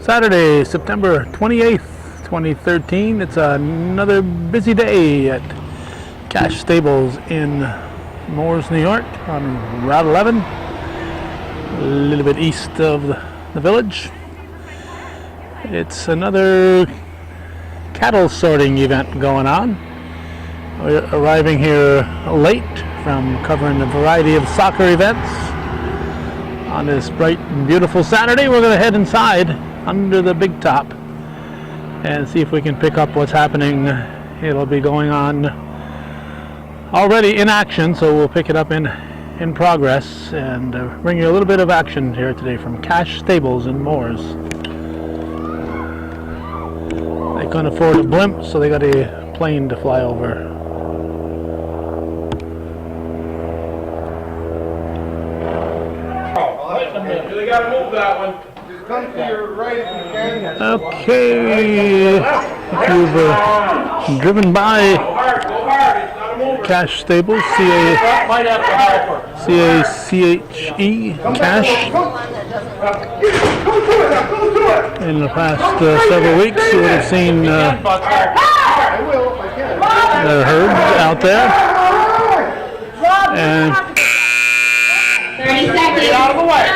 Saturday, September 28th, 2013. It's another busy day at Cash Stables in Moores, New York on Route 11, a little bit east of the village. It's another cattle sorting event going on. We're arriving here late from covering a variety of soccer events. On this bright and beautiful Saturday, we're going to head inside under the big top and see if we can pick up what's happening. It'll be going on already in action, so we'll pick it up in progress and bring you a little bit of action here today from Cash Stables in Moores. They couldn't afford a blimp, so they got a plane to fly over. You gotta move that one. Just come to your right if you can. Okay, if you've driven by Cash Stables, C-A-C-H-E, Cash, in the past several weeks, you would have seen the herds out there. And 30 seconds. Get out of the way.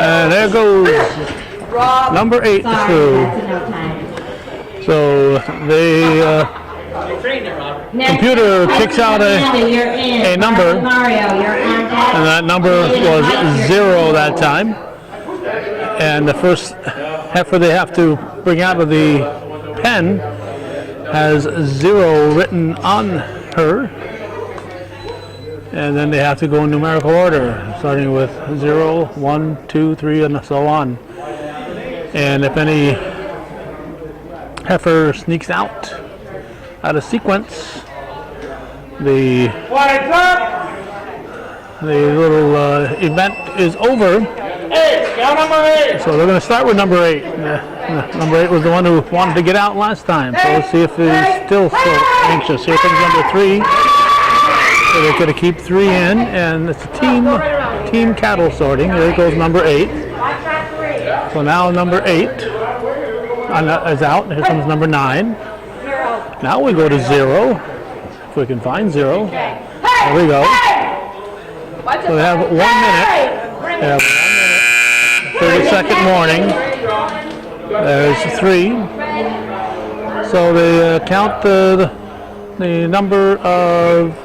And there goes number 8 through. So the computer kicks out a number, and that number was 0 that time. And the first heifer they have to bring out of the pen has 0 written on her. And then they have to go in numerical order, starting with 0, 1, 2, 3, and so on. And if any heifer sneaks out of sequence, the little event is over. So they're going to start with number 8. Number 8 was the one who wanted to get out last time. So let's see if he's still so anxious. Here comes number 3. So they're going to keep 3 in, and it's a team cattle sorting. There goes number 8. So now number 8 is out. Here comes number 9. Now we go to 0, if we can find 0. There we go. So they have 1 minute. They have 1 minute, 30-second warning. There's 3. So they count the number of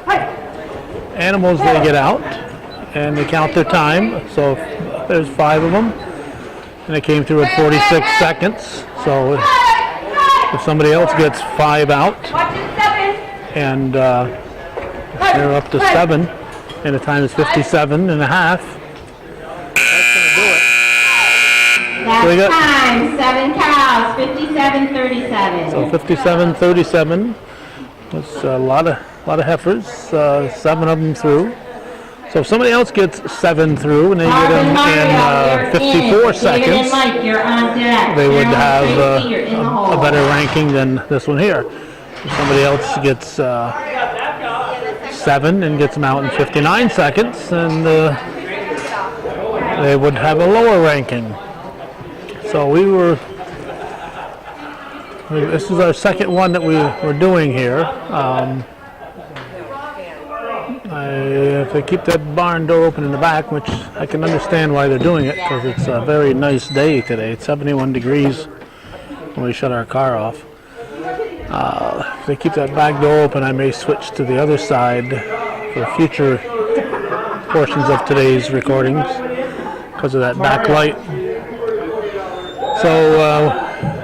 animals they get out, and they count their time. So there's 5 of them, and they came through at 46 seconds. So if somebody else gets 5 out, and they're up to 7, and the time is 57 and a half, that's going to do it. That's so time, 7 cows, 57:37. So 57:37. That's a lot of heifers, 7 of them through. So if somebody else gets 7 through and they get them in 54 seconds, they would have a better ranking than this one here. If somebody else gets 7 and gets them out in 59 seconds, and they would have a lower ranking. So this is our second one that we're doing here. If they keep that barn door open in the back, which I can understand why they're doing it, because it's a very nice day today. It's 71 degrees when we shut our car off. If they keep that back door open, I may switch to the other side for future portions of today's recordings because of that backlight. So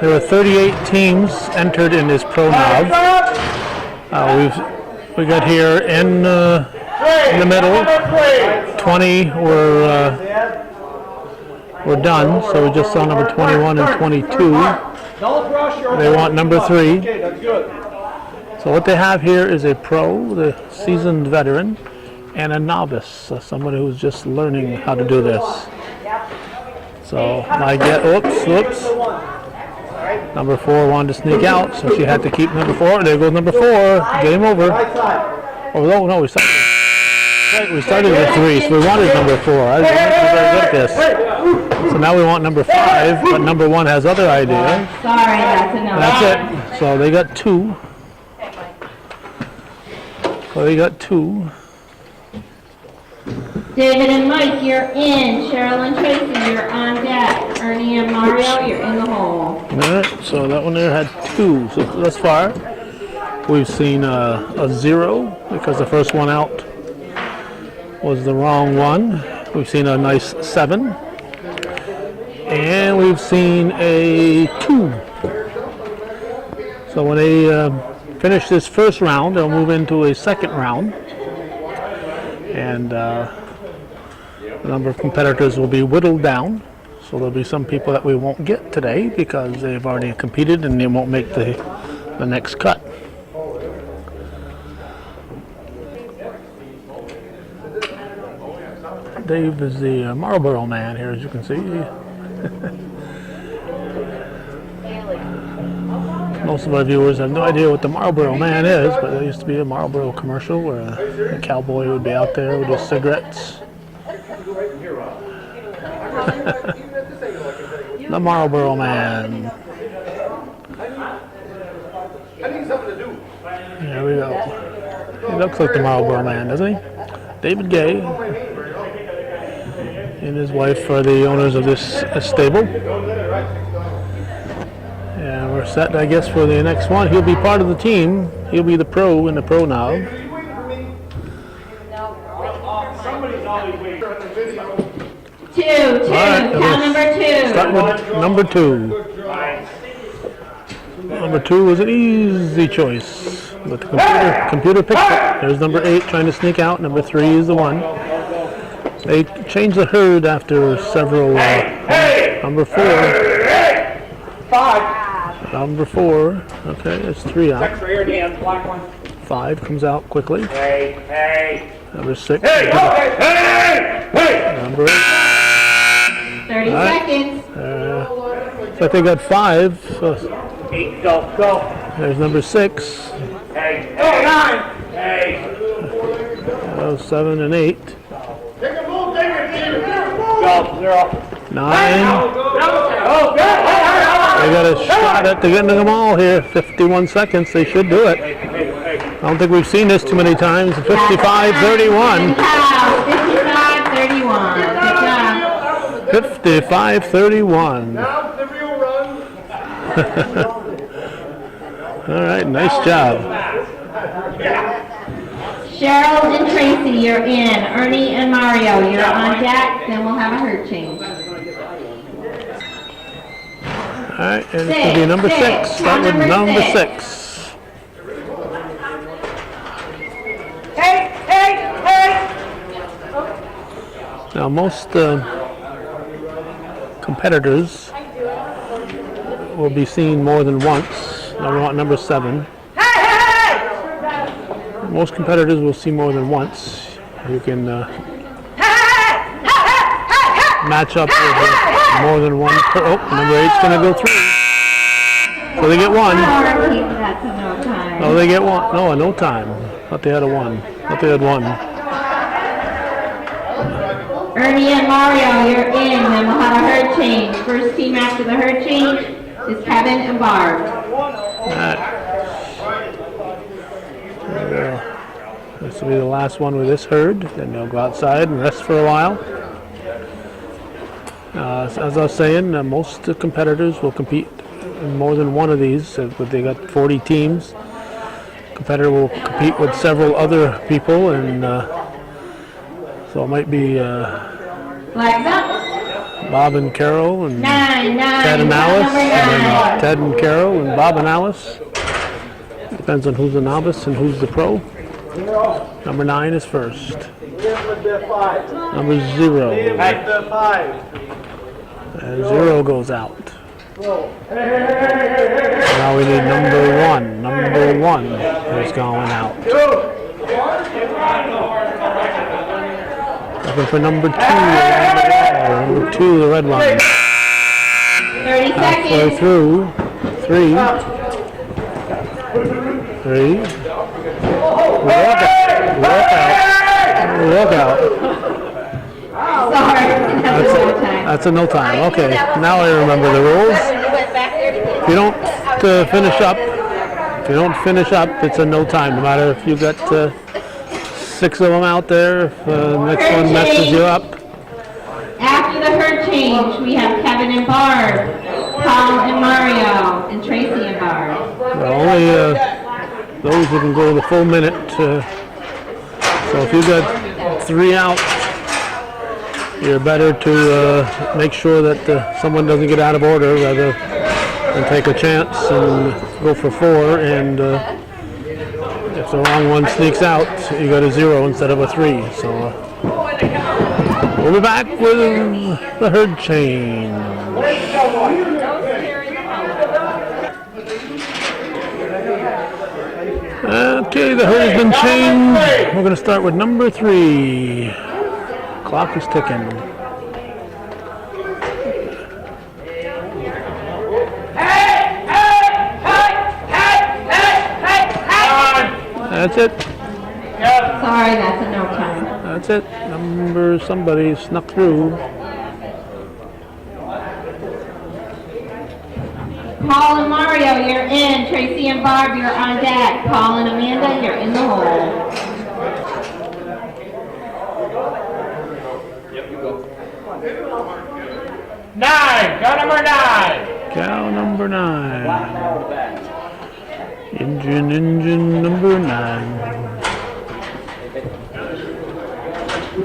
there were 38 teams entered in this Pro Nav. We got here in the middle. 20 were done, so we just saw number 21 and 22. They want number 3. So what they have here is a pro, the seasoned veteran, and a novice, somebody who's just learning how to do this. So I get, whoops. Number 4 wanted to sneak out, so she had to keep number 4. There goes number 4. Game over. Oh no, we stopped. We started with 3, so we wanted number 4. I was very good at this. So now we want number 5, but number 1 has other ideas. Sorry, that's enough. That's it. So they got 2. So they got 2. David and Mike, you're in. Cheryl and Tracy, you're on deck. Ernie and Mario, you're in the hole. Alright, so that one there had 2. So thus far, we've seen a 0 because the first one out was the wrong one. We've seen a nice 7. And we've seen a 2. So when they finish this first round, they'll move into a second round. And the number of competitors will be whittled down. So there'll be some people that we won't get today because they've already competed and they won't make the next cut. Dave is the Marlboro man here, as you can see. Most of our viewers have no idea what the Marlboro man is, but there used to be a Marlboro commercial where a cowboy would be out there with his cigarettes. The Marlboro man. There we go. He looks like the Marlboro man, doesn't he? David Gay and his wife are the owners of this stable. And we're set, I guess, for the next one. He'll be part of the team. He'll be the pro in the pro now. 2, count number 2. Start with number 2. Number 2 was an easy choice, but the computer picked it. There's number 8 trying to sneak out. Number 3 is the one. They changed the herd after several. Number 4. 5. Number 4. Okay, there's 3 out. Check for your damn black one. 5 comes out quickly. Hey. Number 6. Hey. Number 8. 30 seconds. So they got 5. So 8, go. there's number 6. Hey. 9. Hey. 7 and 8. Take a move, Go, 0. 9. Oh, They got a shot at getting them all here. 51 seconds. They should do it. I don't think we've seen this too many times. 55-31. 55-31. Good job. 55-31. Now the real run. All right, nice job. Cheryl and Tracy, you're in. Ernie and Mario, you're on deck. Then we'll have a herd change. All right, and it's going to be number 6. Start with number 6. Hey. Now, most competitors will be seen more than once. Now we want number 7. Most competitors will see more than once. You can match up with more than one. Number 8's going to go through. So they get 1. That's no time. No, they get 1. No, no time. Thought they had a 1. Thought they had 1. Ernie and Mario, you're in. Then we'll have a herd change. First team after the herd change is Kevin and Barb. This will be the last one with this herd. Then they'll go outside and rest for a while. As I was saying, most competitors will compete in more than one of these. But they got 40 teams. Competitor will compete with several other people, and so it might be Flags up. Bob and Carol and 9. Ted and Alice, Number 9. and then Ted and Carol and Bob and Alice. Depends on who's a novice and who's the pro. Number 9 is first. Number 0. And 0 goes out. Now we need number 1. Number 1 is going out. Looking for number 2. Number 2, the red one. 30 Halfway seconds. through. 3. 3. Walk out. look out. Sorry, that's a no time. That's a no time. Okay, now I remember the rules. If you don't finish up, it's a no time. No matter if you got 6 of them out there, if the next one messes you up. After the herd change, we have Kevin and Barb, Paul and Mario, and Tracy and Barb. Only those who can go the full minute. So if you got 3 out, you're better to make sure that someone doesn't get out of order rather than take a chance and go for 4. And if the wrong one sneaks out, you got a 0 instead of a 3. So we'll be back with the herd change. Okay, the herd has been changed. We're going to start with number 3. Clock is ticking. That's it. Sorry, that's a no time. That's it. Somebody snuck through. Paul and Mario, you're in. Tracy and Barb, you're on deck. Paul and Amanda, you're in the hole. Cow number 9. Cow number 9. Engine number 9.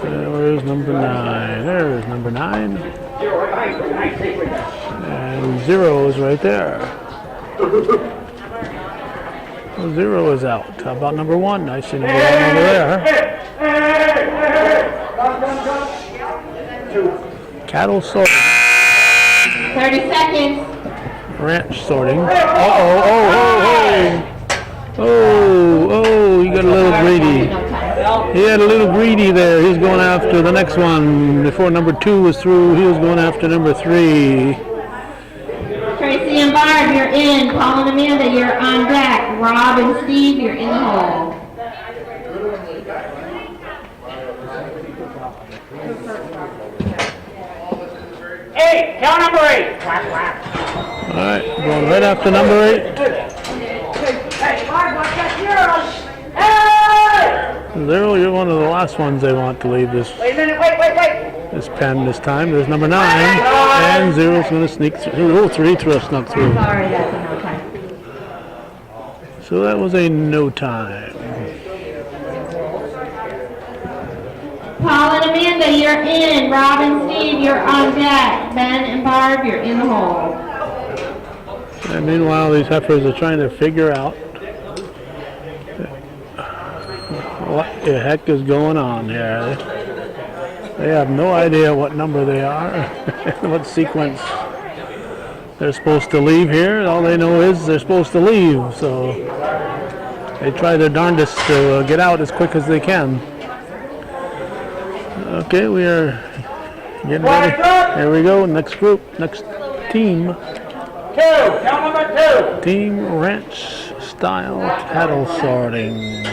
Where's number 9? There's number 9. And 0 is right there. 0 is out. How about number 1? I see number 1 over there. Cattle sorting. 30 seconds. Ranch sorting. Oh, he got a little greedy. He had a little greedy there. He's going after the next one. Before number 2 was through, he was going after number 3. Tracy and Barb, you're in. Paul and Amanda, you're on deck. Rob and Steve, you're in the hole. Cow number 8. All right, going right after number 8. Zero, you're one of the last ones they want to leave this. Wait a minute, wait. This pen this time. There's number 9, and 0's going to sneak through. Oh, 3 snuck through. Sorry, that's a no time. So that was a no time. Paul and Amanda, you're in. Rob and Steve, you're on deck. Ben and Barb, you're in the hole. And meanwhile, these heifers are trying to figure out what the heck is going on here. They have no idea what number they are, what sequence they're supposed to leave here. All they know is they're supposed to leave, so they try their darndest to get out as quick as they can. Okay, we are getting ready. Here we go, next group, next team. Cow number 2. Team Ranch Style Cattle Sorting.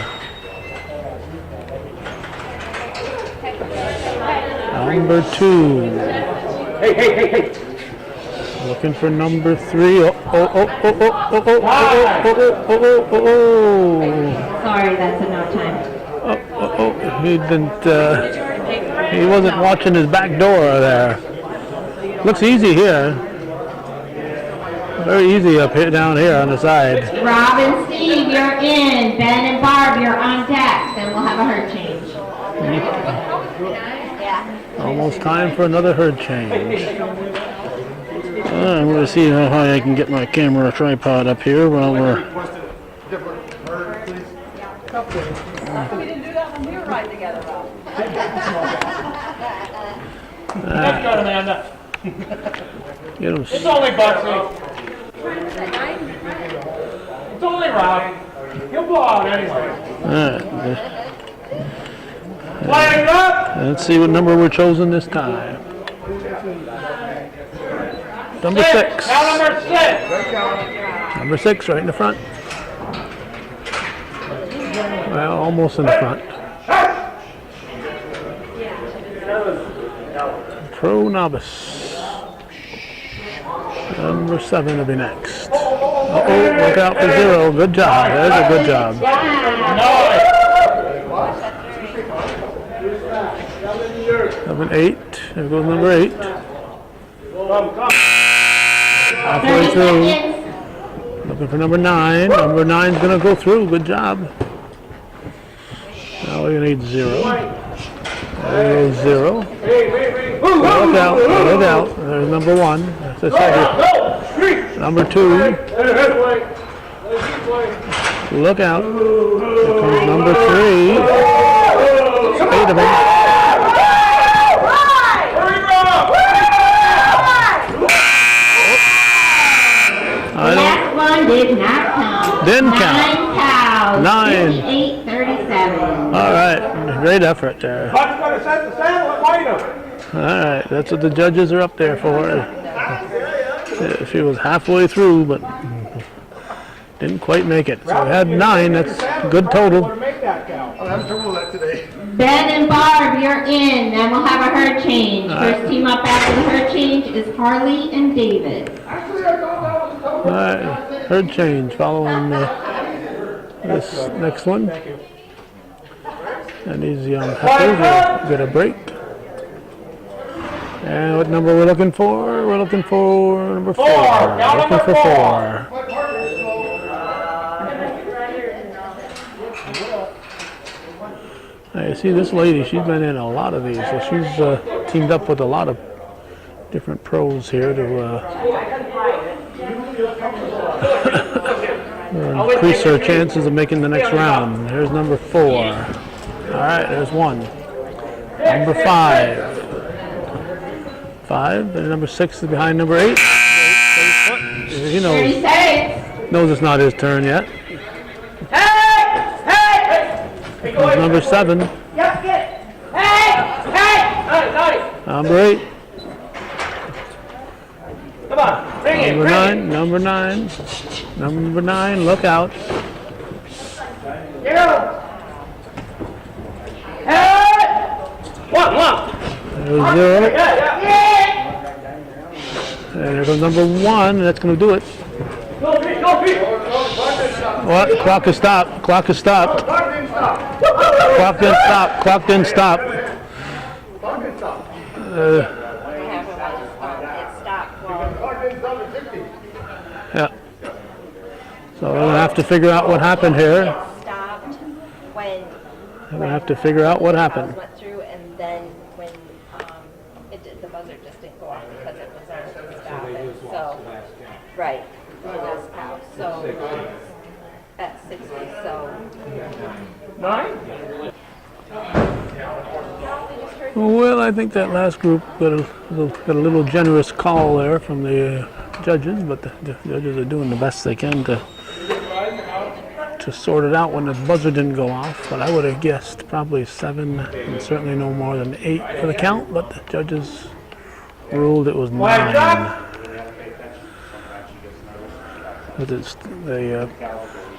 Number 2. Hey. Looking for number 3. Oh. Sorry, that's a no time. He wasn't watching his back door there. Looks easy here. Very easy up here, down here on the side. Rob and Steve, you're in. Ben and Barb, you're on deck. Then we'll have a herd change. Almost time for another herd change. I'm going to see how high I can get my camera tripod up here while we're... We didn't do that when we were riding together, Rob. That's good, Amanda. Get him. It's only Bugsy. It's only Rob. He'll blow out anyway. Flag up! Let's see what number we're chosen this time. Number 6. Cow number 6. Number 6, right in the front. Well, almost in the front. Pro Novice. Number 7 will be next. Uh-oh, look out for 0. Good job. There's a good job. Number 8. There goes number 8. Halfway 30 through. seconds. Looking for number 9. Number 9's going to go through. Good job. Now we're going to need 0. There goes 0. Look out. Look out. There's number 1. As I said, number 2. Look out. Here comes number 3. 8 of them. Last one did not count. Didn't count. 9 cows. 9. 58-37. All right. Great effort there. But's gonna set the saddle and fight him. All right. That's what the judges are up there for. She was halfway through, but didn't quite make it. So we had 9. That's a good total. Make that count. I'm having trouble with that today. Ben and Barb, you're in. Then we'll have a herd change. First team up after the herd change is Harley and David. Actually, I thought that was a total. All right. Herd change following this next one. And these young heifers will get a break. And what number we're looking for? We're looking for number 4. Looking for 4. Hey, see this lady, she's been in a lot of these. So she's teamed up with a lot of different pros here to increase her chances of making the next round. Here's number 4. All right, there's 1. Number 5. 5, and number 6 is behind number 8. He 30 seconds. knows it's not his turn yet. Here's number 7. Number 8. Come on, bring it. Number 9. Number 9. Number 9. Look out. One. There's 0. And there goes number 1. And that's going to do it. Go, Pete. What? Clock is stopped. Clock is stopped. Clock didn't stop. Clock didn't stop. Yeah. So we're going to have to figure out what happened here. Stopped when We're going to have to figure out what happened. went through, and then when the buzzer just didn't go off because it was on stop it. So, right, the last cow. So at 60. So 9? Well, I think that last group got a little generous call there from the judges, but the judges are doing the best they can to sort it out when the buzzer didn't go off. But I would have guessed probably 7 and certainly no more than 8 for the count, but the judges ruled it was 9. But the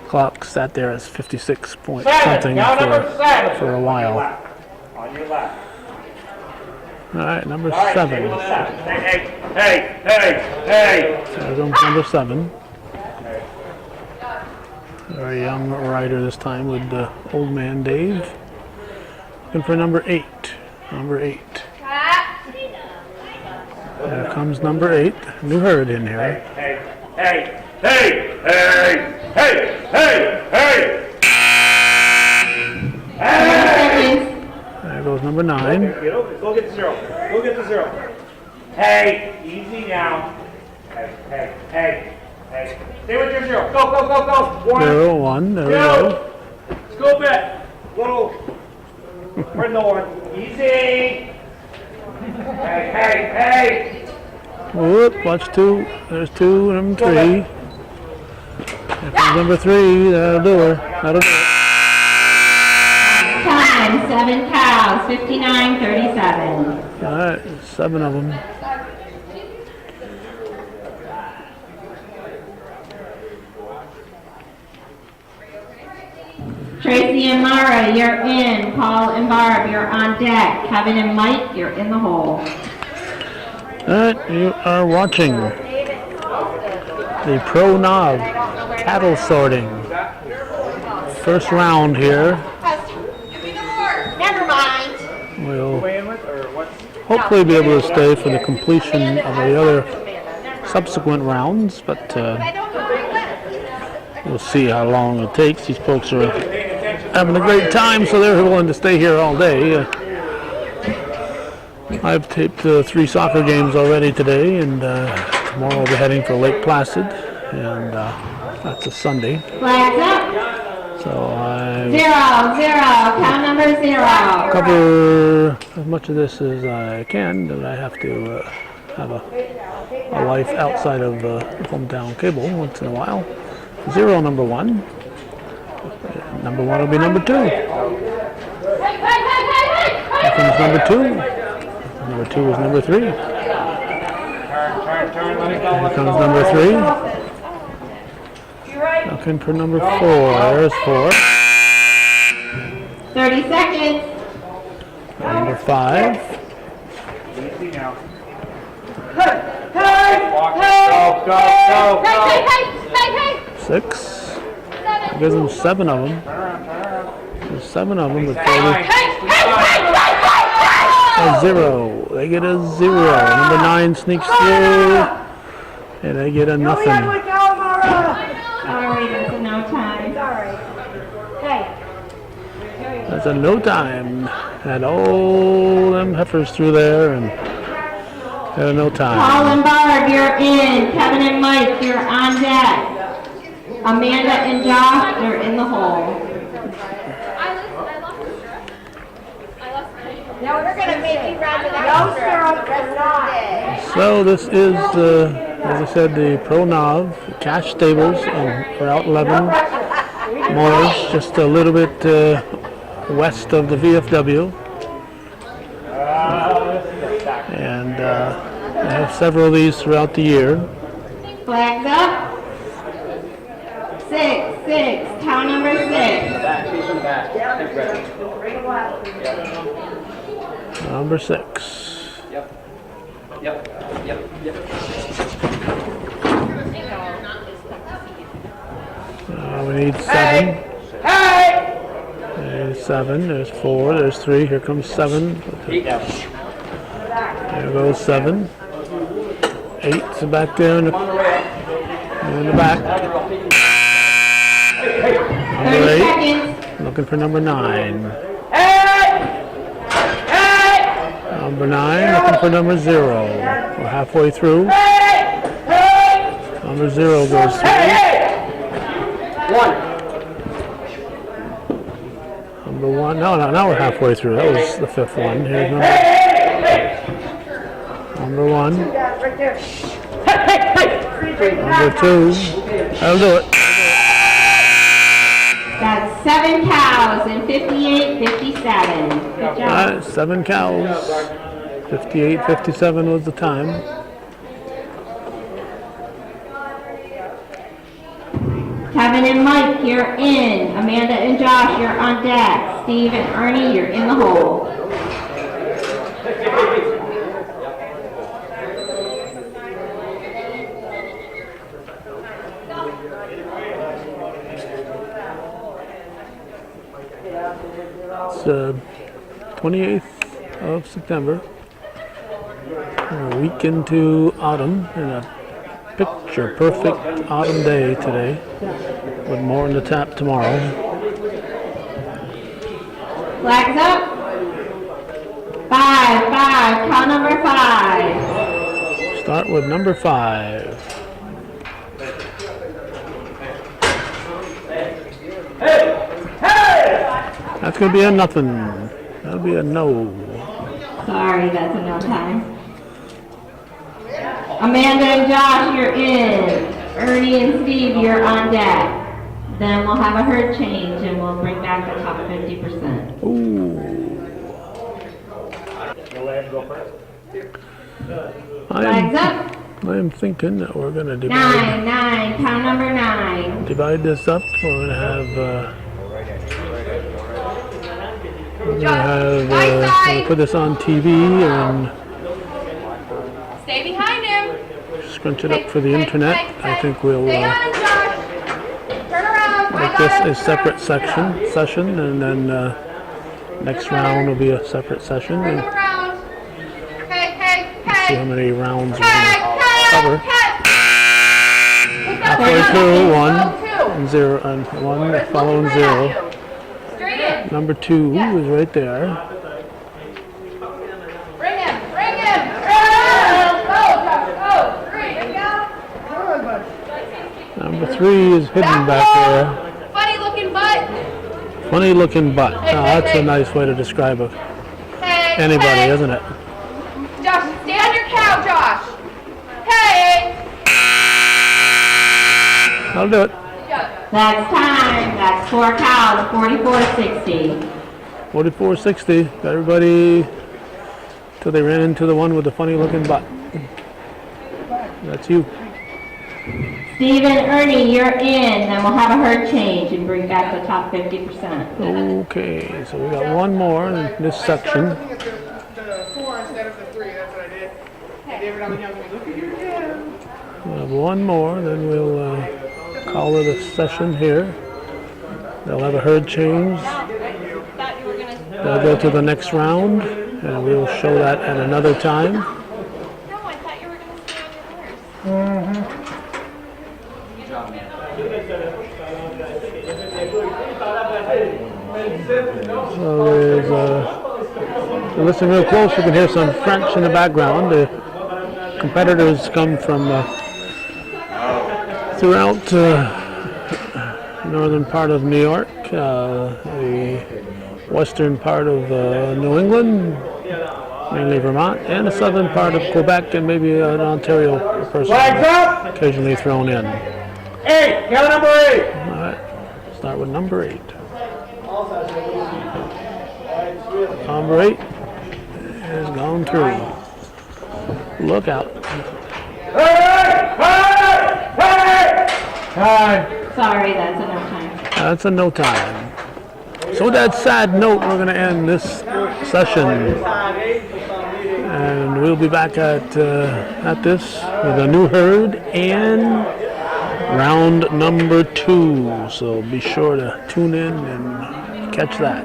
clock sat there as 56 point something for a while. On your left. All right, number 7. Hey. There's number 7. Very young rider this time with old man Dave. Looking for number 8. Number 8. There comes number 8. New herd in here. Hey. There goes number 9. Go get the 0. Go get the 0. Hey, easy now. Hey. Stay with your 0. Go. 1. 0, 1. There we go. Let's go back. Go. Where's the 1? Easy. Hey. Whoop, watch 2. There's 2 and 3. There comes number 3. That'll do her. Time, 7 cows, 59-37. All right, 7 of them. Tracy and Mara, you're in. Paul and Barb, you're on deck. Kevin and Mike, you're in the hole. Alright, you are watching the Pro Nav cattle sorting. First round here. Never mind. We'll hopefully be able to stay for the completion of the other subsequent rounds, but we'll see how long it takes. These folks are having a great time, so they're willing to stay here all day. I've taped 3 soccer games already today, and tomorrow I'll be heading for Lake Placid, and that's a Sunday. Flags up. So I 0, 0. Count number 0. cover as much of this as I can, but I have to have a life outside of hometown cable once in a while. 0, number 1. Number 1 will be number 2. Here comes number 2. Number 2 is number 3. Here comes number 3. Looking for number 4. There's 4. 30 seconds. Number 5. Easy now. Go. 6. It gives them 7 of them. There's 7 of them, but 0. They get a 0. Number 9 sneaks through, and they get a nothing. Sorry, that's a no time. That's a no time. Had all them heifers through there, and had a no time. Paul and Barb, you're in. Kevin and Mike, you're on deck. Amanda and Josh, you're in the hole. Now we're gonna make you run to that syrup. So this is, as I said, the Pro Nav cash stables on Route 11 Morris, just a little bit west of the VFW. And I have several of these throughout the year. Flags up. 6. Count number 6. Number 6. We need 7. There's 7. There's 4. There's 3. Here comes 7. There goes 7. 8's back there in the back. Number 30 8. seconds. Looking for number 9. Number 9, looking for number 0. We're halfway through. Number 0 goes through. Number 1, no, now we're halfway through. That was the 5th one. Here's number 1. Number 2. That'll do it. That's 7 cows and 58, 57. Good job. All right, 7 cows. 58, 57 was the time. Kevin and Mike, you're in. Amanda and Josh, you're on deck. Steve and Ernie, you're in the hole. It's 28th of September. We're a week into autumn, and a picture-perfect autumn day today, with more in the tap tomorrow. Flags up. 5. Count number 5. Start with number 5. That's going to be a nothing. That'll be a no. Sorry, that's a no time. Amanda and Josh, you're in. Ernie and Steve, you're on deck. Then we'll have a herd change and we'll bring back the top 50%. Ooh. Flags up. I am thinking that we're going to 9. Count number 9. divide this up. We're going to have, we'll put this on TV and scrunch it up for the internet. I think we'll Stay on him, Josh. Turn around. make this a separate session, and then next round will be a separate session, Bring and him around. Hey, see how many rounds we're hey, going to cover. Halfway through, 1 and 0, and 1 following 0. Straight in. Number 2 is right there. Bring him. Go, Josh, go. 3. There you go. Number 3 is hidden back there. Funny looking butt. Funny looking butt. That's a nice way to describe anybody, isn't it? Josh, stay on your cow, Josh. Hey. I'll do it. That's time. That's 4 cows, 44-60. 44-60. Got everybody till they ran into the one with the funny looking butt. That's you. Steve and Ernie, you're in. Then we'll have a herd change and bring back the top 50%. Okay, so we got one more in this section. Looking at the 4 instead of the 3, that's what I did. David, I'm young. Look at your hand. We'll have one more, then we'll call it a session here. They'll have a herd change. They'll go to the next round, and we'll show that at another time. No, I thought you were going to stay on your horse. So there's, if you listen real close, you can hear some French in the background. The competitors come from throughout northern part of New York, the western part of New England, mainly Vermont, and the southern part of Quebec, and maybe an Ontario person Flags up. occasionally thrown in. 8. Count number 8. All right, start with number 8. Number 8 has gone through. Look out. Time. Sorry, that's enough time. That's a no time. So with that sad note, we're going to end this session, and we'll be back at this with a new herd and round number 2. So be sure to tune in and catch that.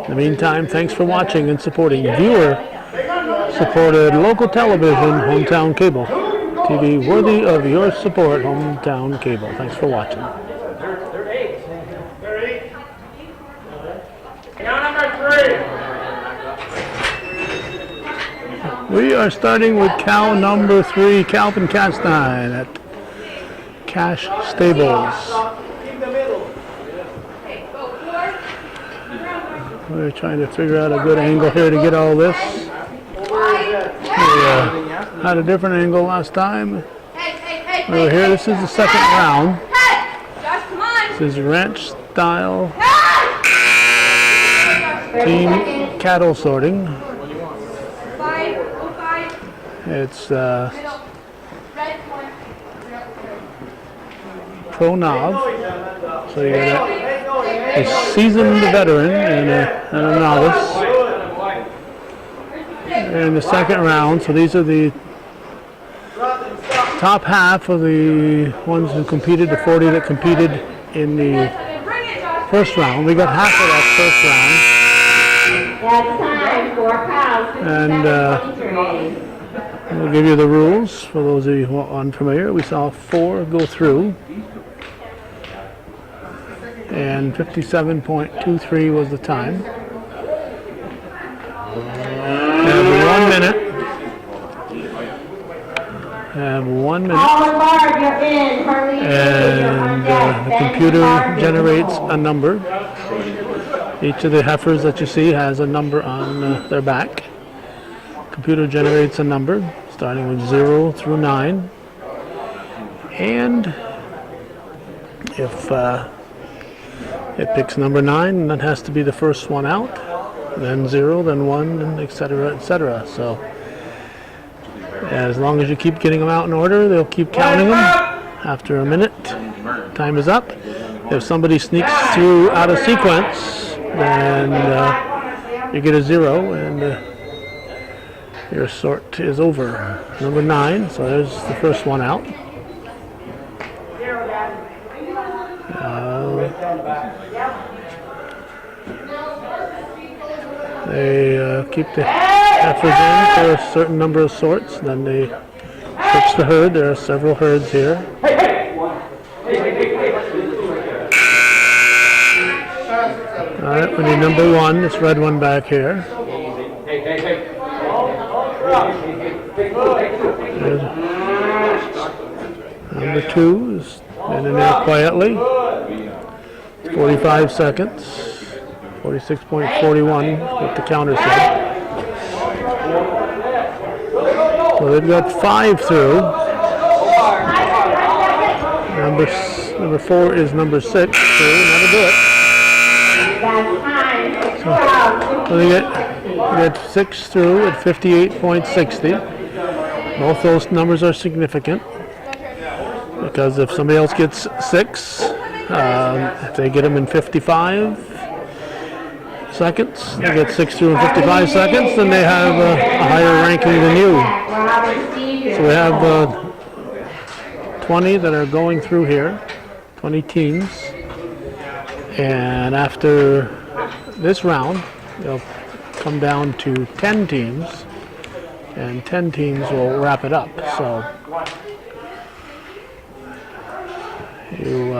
In the meantime, thanks for watching and supporting viewer-supported local television, Hometown Cable. TV worthy of your support, Hometown Cable. Thanks for watching. Count number 3. We are starting with cow number 3, Calvin Castine at Cash Stables. We're trying to figure out a good angle here to get all this. We had a different angle last time. We were here. This is the second round. Josh, come on. This is ranch style team cattle sorting. 505. It's Red one. pro knob. So you got a seasoned veteran and a novice. In the second round, so these are the top half of the ones who competed, the 40 that competed in the first round. We got half of that That's time. 4 cows, And, 57-23. We'll give you the rules for those of you who are unfamiliar. We saw 4 go through, and 57.23 was the time. Have 1 minute. Have 1 minute. All aboard, you're in. Hurley, you're on And deck. the Ben computer Barber. generates a number. Each of the heifers that you see has a number on their back. Computer generates a number starting with 0 through 9. And if it picks number 9, that has to be the first one out. Then 0, then 1, and etc., etc. So as long as you keep getting them out in order, they'll keep counting them. After a minute, time is up. If somebody sneaks through out of sequence, then you get a 0, and Your sort is over. Number 9, so there's the first one out. They keep the heifers in for a certain number of sorts, then they switch the herd. There are several herds here. Alright, we need number 1, this red one back here. There's number 2 is standing there quietly. 45 seconds. 46.41 what the counter said. So they've got 5 through. Number 4 is number 6 through. That'll do it. So they get 6 through at 58.60. Both those numbers are significant because if somebody else gets 6, if they get them in 55 seconds, they get 6 through in 55 seconds, then they have a higher ranking than you. So we have 20 that are going through here, 20 teams. And after this round, they'll come down to 10 teams, and 10 teams will wrap it up. So you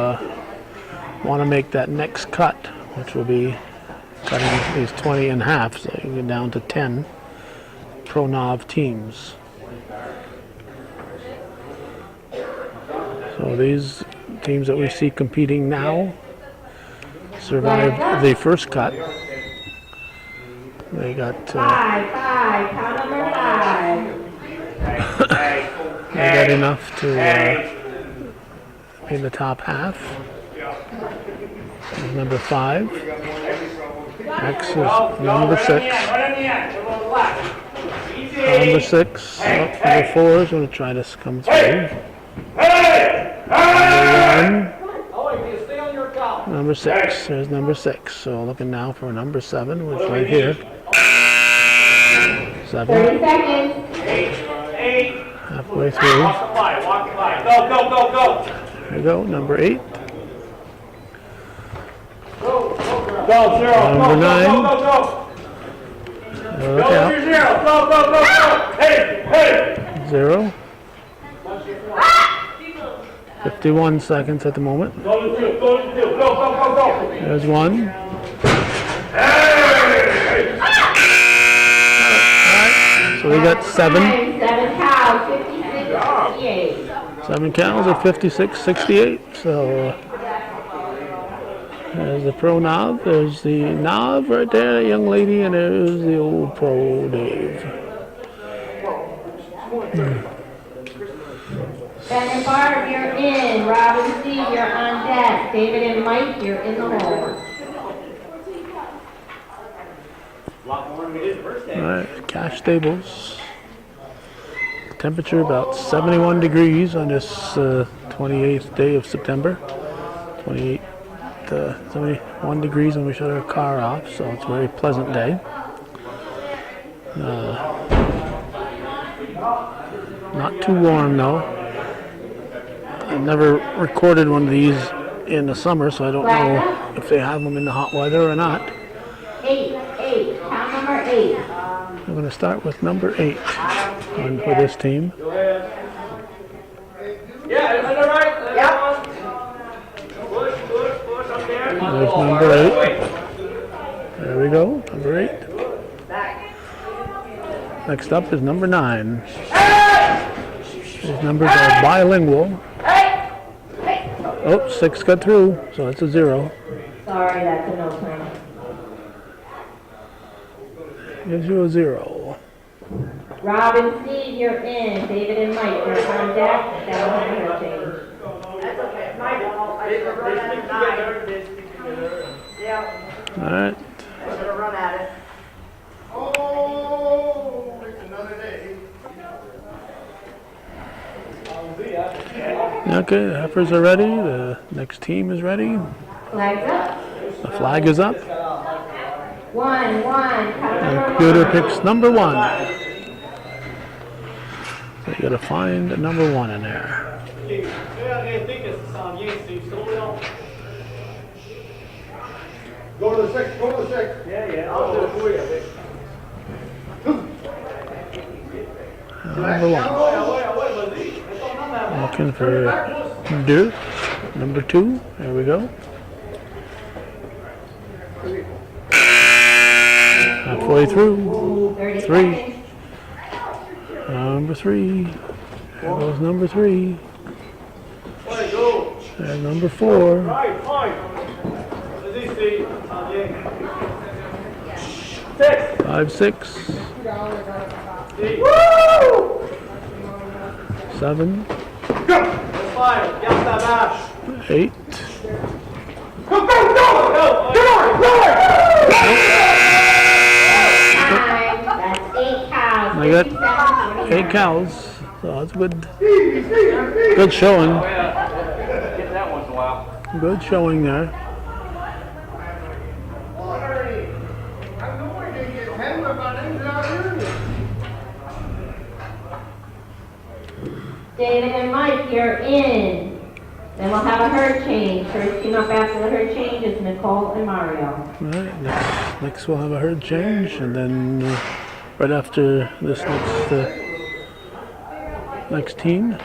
want to make that next cut, which will be cutting these 20 in half, so you can get down to 10 Pro-Nav teams. So these teams that we see competing now survived the first cut. They got Five, count number 5. they got enough to be in the top half. There's number 5. Next is number 6. Number 6. Number 4 is going to try to come through. Number 6. There's number 6. So looking now for number 7, which is right here. 7. 30 seconds. Halfway through. Walk the line. Go. There you go. Number 8. Go, 0. Number 9. Look out. 0. Go. Hey. 0. 51 seconds at the moment. Go. There's 1. So we got 7. 7 cows, 56, 68. 7 cows at 56.68. So there's the Pro Nav. There's the Nav right there, young lady, and there's the old Pro Dave. Ben and Barb, you're in. Rob and Steve, you're on deck. David and Mike, you're in the hole. Alright, Cash Stables. Temperature about 71 degrees on this 28th day of September. 71 degrees when we shut our car off, so it's a very pleasant day. Not too warm though. I've never recorded one of these in the summer, so I don't know if they have them in the hot weather or not. 8, count number 8. I'm going to start with number 8 for this team. There's number 8. There we go, number 8. Next up is number 9. These numbers are bilingual. Oh, 6 got through, so that's a 0. Sorry, that's a no turn. Gives you a 0. Rob and Steve, you're in. David and Mike, you're on deck. That will have your change. That's okay. My fault. I should have run at 9. Yeah, Alright. I should have run at it. Oh, it's another day. Okay, the heifers are ready. The next team is ready. Flags up. The flag is up. 1, count And number computer 1. picks number 1. You gotta find number 1 in there. Go to the 6, go to the 6. Yeah. I'll do it for you. Number 1. Looking for Dirk. Number 2. There we go. Halfway through. 30 3. seconds. Number 3. There goes number 3. There's number 4. Right, fine. 5, 6. 7. 8. Go, go, go! Time. That's 8 cows. I got 57, 8 cows. So that's good showing. Get that once in a while. Good showing there. I know I didn't get 10, but my name's out here. David and Mike, you're in. Then we'll have a herd change. First team up after the herd change is Nicole and Mario. All right, next we'll have a herd change, and then right after this next team.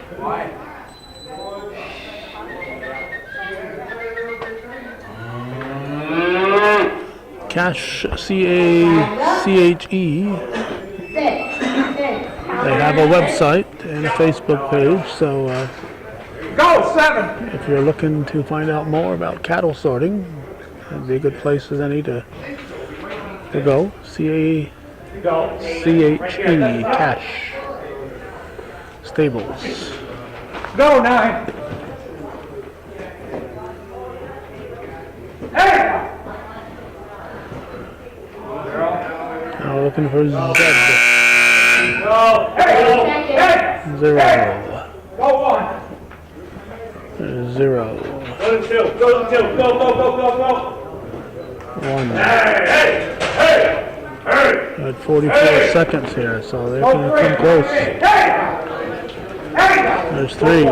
Cache, C-A-C-H-E. 6. They have a website and a Facebook page, so Go, 7. if you're looking to find out more about cattle sorting, that'd be a good place as any to go. C-A-C-H-E, Cache Stables. Go, 9. Hey! Now looking for Z. Go. Hey! Hey! 0. Go, 1. 0. Go to 2. Go to 2. Go, go, go, go, go. 1. Hey! Hey! Hey! At 44 seconds here, so they're going to come close. Hey! Hey! There's 3. Here,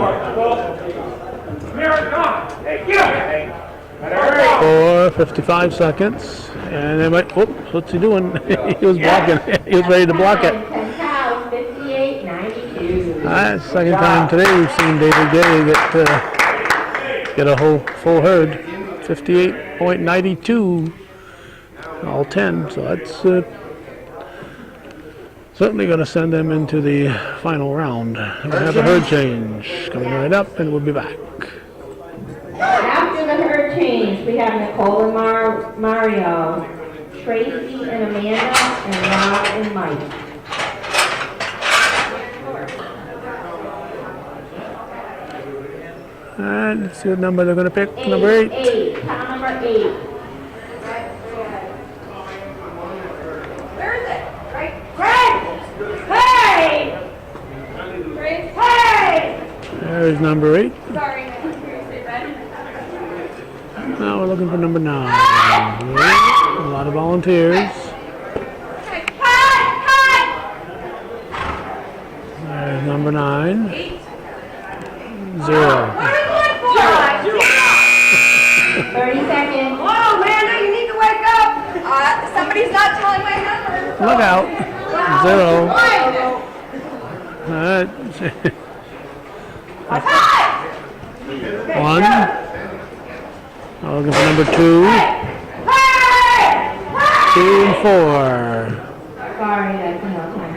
come. Hey, get up. Hey. Better hurry. 4, 55 seconds. And they might, whoops, what's he doing? He was blocking. He was ready to block it. 10 cows, 58, 92. Alright, second time today we've seen David Gay get a whole full herd. 58.92. All 10. So that's certainly going to send them into the final round. We have a herd change coming right up, and we'll be back. After the herd change, we have Nicole and Mario, Tracy and Amanda, and Rob and Mike. Alright, let's see what number they're going to pick. Number 8. 8. Cow number 8. Where is it? Right? Hey! Hey! There's number 8. Sorry. Now we're looking for number 9. A lot of volunteers. There's number 9. 0. 30 seconds. Whoa, Amanda, you need to wake up. Somebody's not telling my number. Look out. 0. Alright. 1. I'm looking for number 2. 2 and 4. Sorry, that's enough time.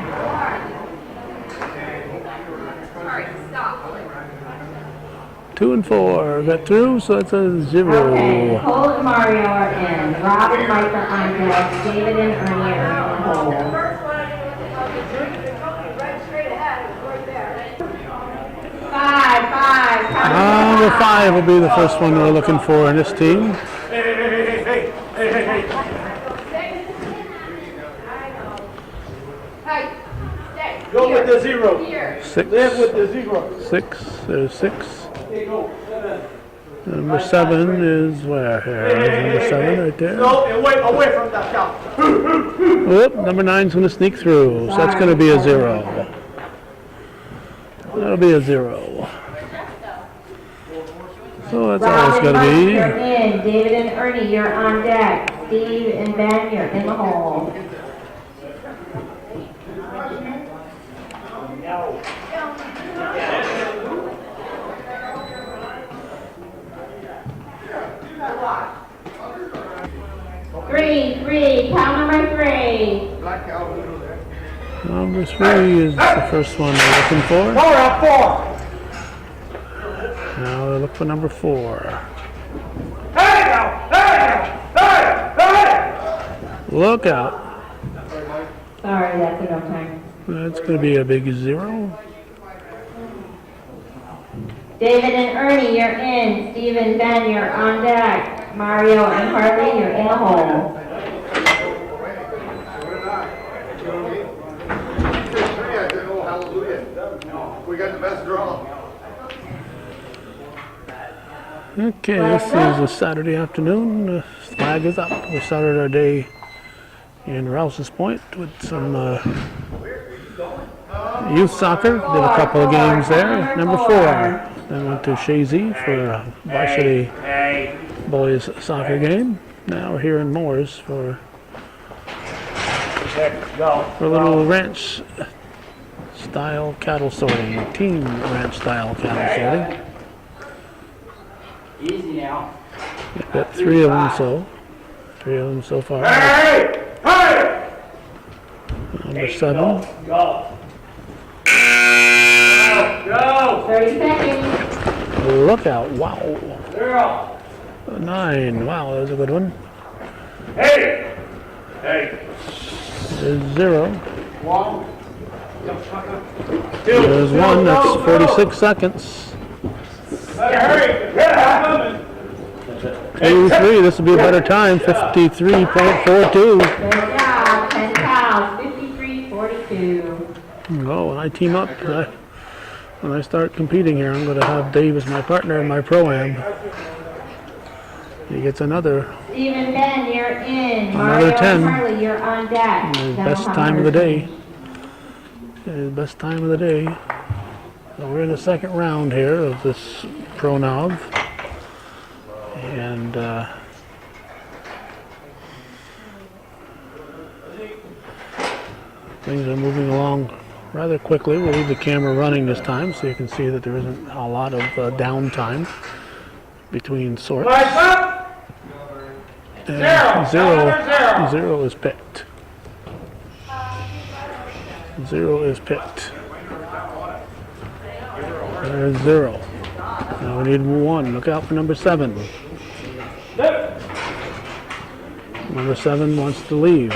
Sorry, stop. 2 and 4 got through, so it's a 0. Okay, Nicole and Mario are in. Rob and Mike are on deck. David and Ernie are on hold. First one, right straight ahead, it was right there. 5. Number 5 will be the first one we're looking for in this team. Hey! Hey, stay. Go with the 0. Here. 6. Live with the 0. 6. There's 6. There you go. 7. Number 7 is where? Here. There's number 7 right there. Go away from that cow. Whoop, number 9's going to sneak through, so that's going to be a 0. That'll be a 0. So that's all it's Rob and gonna Mike, be. you're in. David and Ernie, you're on deck. Steve and Ben, you're in the hole. Three, count number 3. Black cow. Number 3 is the first one they're looking for. Go up 4. Now they look for number 4. Hey, now! Hey, now! Hey! Look out. Sorry, that's enough time. That's going to be a big 0. David and Ernie, you're in. Steve and Ben, you're on deck. Mario and Harley, you're in the hole. I said, oh, hallelujah. We got the best draw. Okay, this is a Saturday afternoon. The flag is up. We started our day in Rouse's Point with some youth soccer. Did a couple of games there. Number 4. Then went to Shazy for a varsity Hey! boys soccer game. Now we're here in Moores for Go. a little ranch style cattle sorting, team ranch style cattle sorting. Easy now. Got 3 of them so far. Hey! Hey! Number 7. Go. Go. 30 seconds. Look out! Wow. 0. 9. Wow, that was a good one. Hey! Hey! There's 0. 1. 2. There's 1. That's 46 seconds. Hurry! Yeah! 2, 3. This will be a better time. 53.42. Good job. 10 cows. 53-42. Oh, when I team up, when I start competing here, I'm going to have Dave as my partner in my pro-am. He gets another Steve and Ben, you're in. Another Mario 10. and Harley, you're on deck. best time of the day. Best time of the day. So we're in the second round here of this Pro Nov. And things are moving along rather quickly. We'll leave the camera running this time so you can see that there isn't a lot of downtime between sorts. Lights up! And Zero. zero is picked. 0 is picked. There's 0. Now we need 1. Look out for number 7. Number 7 wants to leave.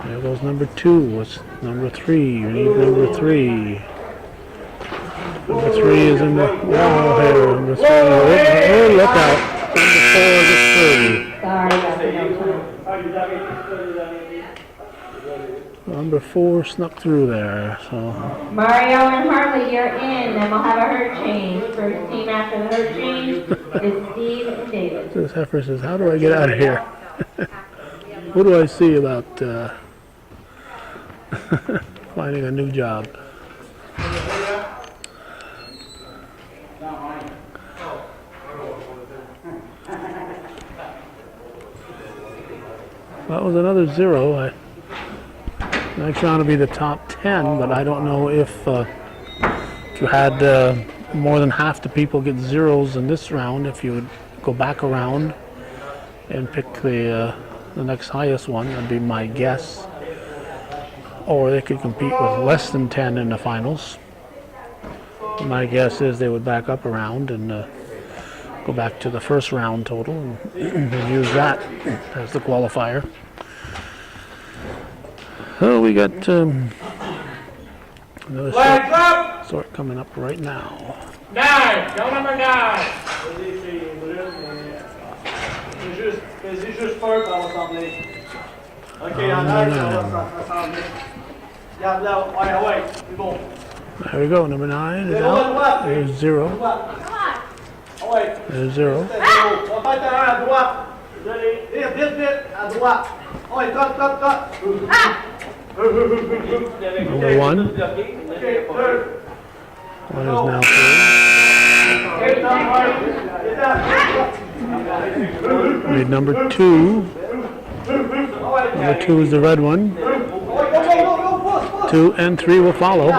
There goes number 2. What's number 3? We need number 3. Number 3 is in the wall here. Number 3. Oh, look out. Number 4 is 3. Sorry, that's enough time. Number 4 snuck through there. So Mario and Harley, you're in. Then we'll have a herd change. First team after the herd change is Steve and David. this heifer says, "How do I get out of here? What do I see about finding a new job?" That was another 0. Next round will be the top 10, but I don't know if you had more than half the people get 0s in this round, if you would go back around and pick the next highest one. That'd be my guess. Or they could compete with less than 10 in the finals. My guess is they would back up around and go back to the first round total and use that as the qualifier. So we got another Flags up! sort coming up right now. 9. Go number 9. C'est juste peur qu'on va s'en venir. OK, en arrière, on va s'en venir. Regarde là, ouais, c'est bon. There we go, number 9 is out. There's 0. Ouais, There's 0. on va faire un à droite. Vite, à droite. Ouais, trotte. Number 1. One is now through. Read number 2. Number 2 is the red one. 2 and 3 will follow.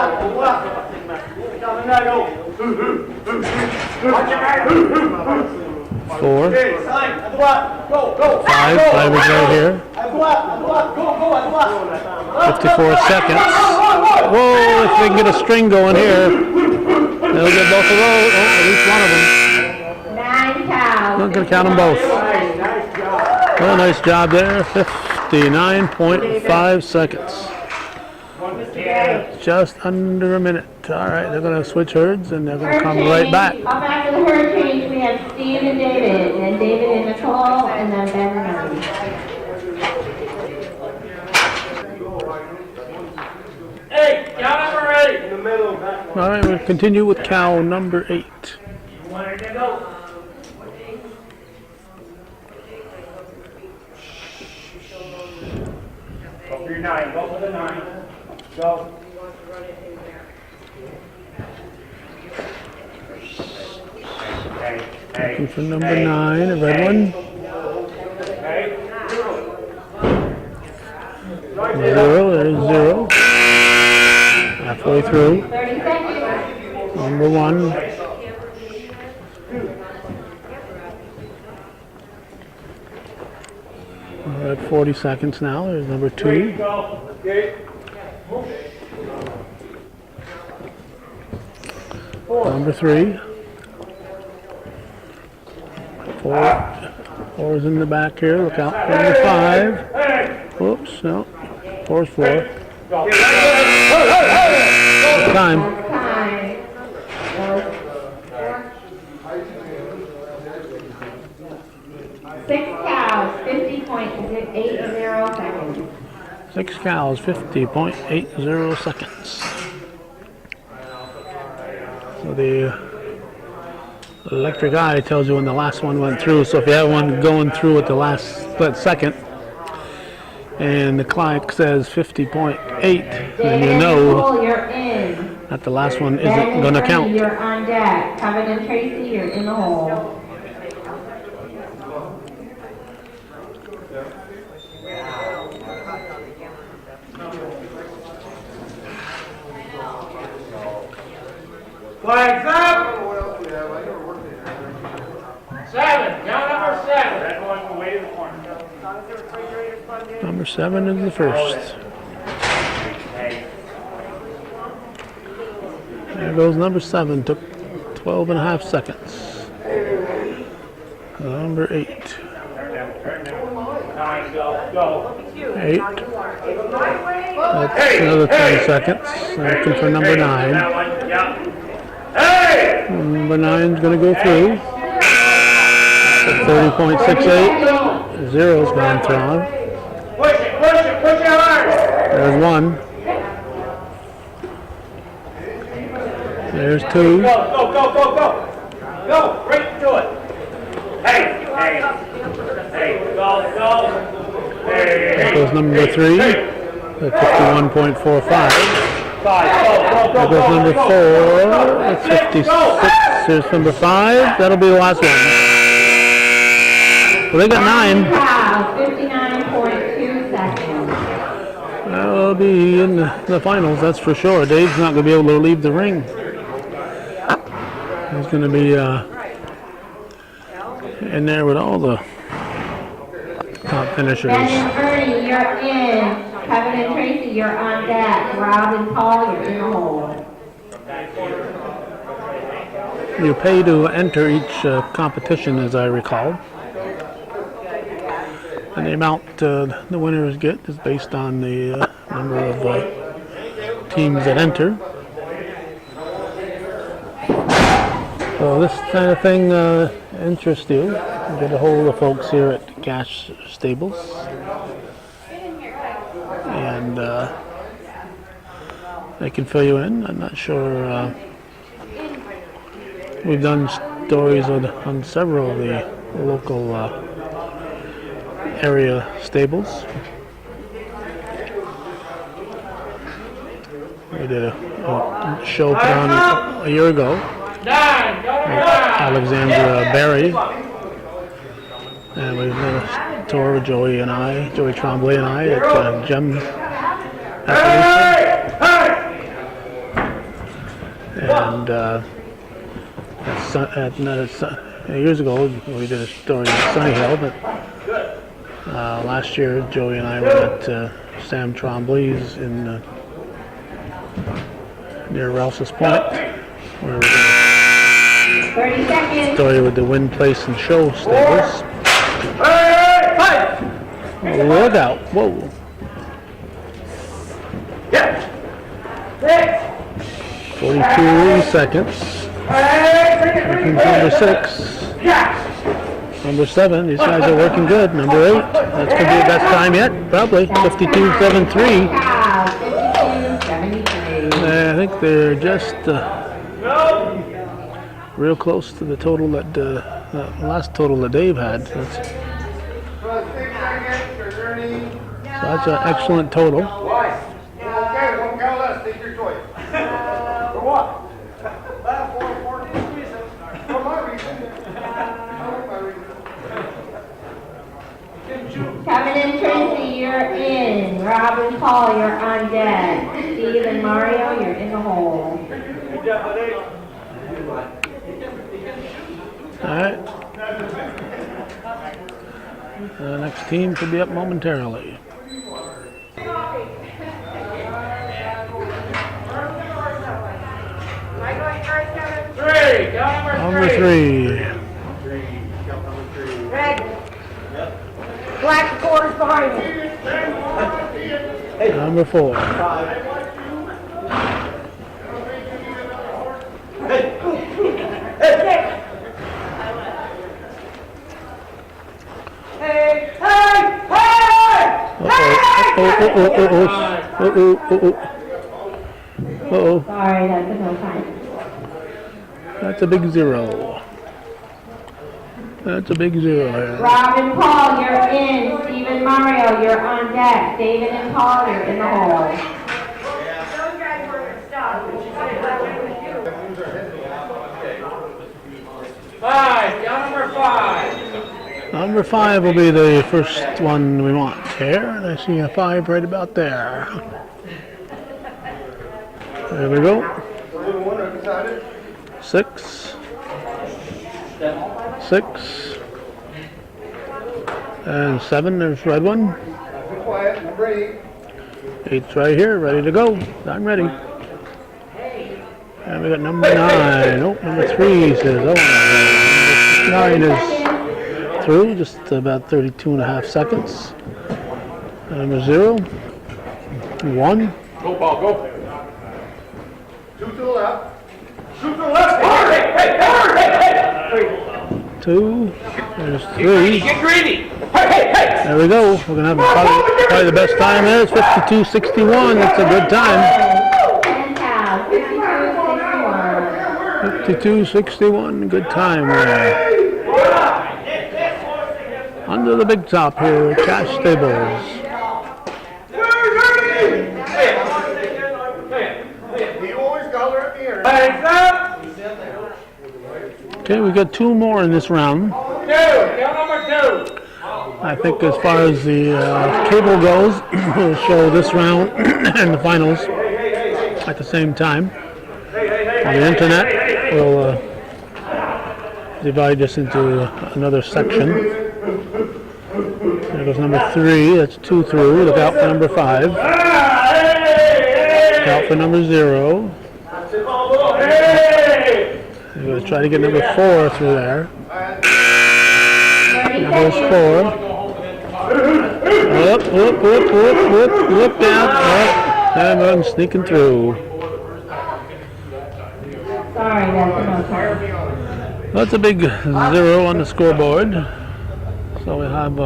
4. 5 is right here. 54 seconds. Whoa, if they can get a string going here, they'll get both of those. Oh, at least one of them. 9 cows. I'm going to count them both. Well, nice job there. 59.5 seconds. Just under a minute. All right, they're going to switch herds and they're going to come right back. Up after the herd change, we have Steve and David, and David and Nicole, and then Ben and Ernie. Hey, cow number 8. In the middle. All right, we'll continue with cow number 8. You want her to go? Go for your 9. Go for the 9. Go. Looking for number 9, a red one. Hey. 0, there's 0. Halfway through. 30 seconds. Number 1. We're at 40 seconds now. There's number 2. Go. Okay. Number 3. 4 is in the back here. Look out for number 5. Whoops, no. 4 is 4. Time. Time. 6 cows, 50.80 seconds. 6 cows, 50.80 seconds. So the electric eye tells you when the last one went through. So if you have one going through at the last split second, and the clock says 50.8, then you know You're in. that the last one isn't going to count. You're on deck. Kevin and Tracy, you're in the hole. Flags up! 7, count number 7. That one's away to the corner. Number 7 is the first. There goes number 7. Took 12.5 seconds. Number 8. 9, go. 8. That's another 10 seconds. Looking for number 9. That one, yeah. Hey! Number 9 is going to go through. 30.68. 0's gone through. Push it hard! There's 1. There's 2. Go! Go, right to it. Hey, go. That goes number 3. At 51.45. 5, That goes number 4. That's 56. There's number 5. That'll be the last one. Well, they got 9. Cows, 59.2 seconds. That'll be in the finals, that's for sure. Dave's not going to be able to leave the ring. He's going to be in there with all the top finishers. Ben and Ernie, you're in. Kevin and Tracy, you're on deck. Rob and Paul, you're in the hole. You pay to enter each competition, as I recall. And the amount the winners get is based on the number of teams that enter. So this kind of thing interests you. You get a hold of folks here at Gash Stables. And they can fill you in. I'm not sure. We've done stories on several of the local area stables. We did a show put on a year ago. Alexandra Berry. And we've done a tour with Joey Tremblay and I at Gem and years ago we did a story in Sunny Hill, but last year Joey and I were at Sam Tremblay's in near Rouse's Point, where we did 30 seconds. story with the Wynn Place and Show stables. Look out. Whoa. 42 seconds. Number 6. Number 7. These guys are working good. Number 8. That's going to be the best time yet. Probably. 52.73. I think they're just real close to the total that the last total that Dave had. So that's an excellent total. Okay, don't count less, take your choice. For what? For my reason. Kevin and Tracy, you're in. Rob and Paul, you're on deck. Steve and Mario, you're in the hole. All right. The next team should be up momentarily. Number 3. Red. Black quarters behind you. Number 4. Sorry, that's a no time. That's a big 0. That's a big 0. Rob and Paul, you're in. Steve and Mario, you're on deck. David and Paul, you're in the hole. Those guys were stuck. She said that way with you. 5. Down number 5. Number 5 will be the first one we want here, and I see a 5 right about there. There we go. 6. 6. And 7, there's red one. Quiet, number 8. 8's right here, ready to go. I'm ready. And we got number 9. Oh, number 3 says, oh, 9 is through, just about 32.5 seconds. Number 0. 1. Go, ball, go. 2 to the left. 2 to the left. 2. There's 3. Get greedy. Hey. There we go. We're going to have probably the best time is 52.61. That's a good time. And cow, 52-61. 52.61. Good time there. Under the big top here, Cash Stables. He always got her at the end. Okay, we got 2 more in this round. 2. Down number 2. I think as far as the cable goes, we'll show this round and the finals at the same time. On the internet, we'll divide this into another section. There goes number 3, that's 2 through. Look out for number 5. Look out for number 0. We're going to try to get number 4 through there. Number 4. Whoop. Look out. And I'm sneaking through. Sorry, that's a no time. That's a big 0 on the scoreboard. So we have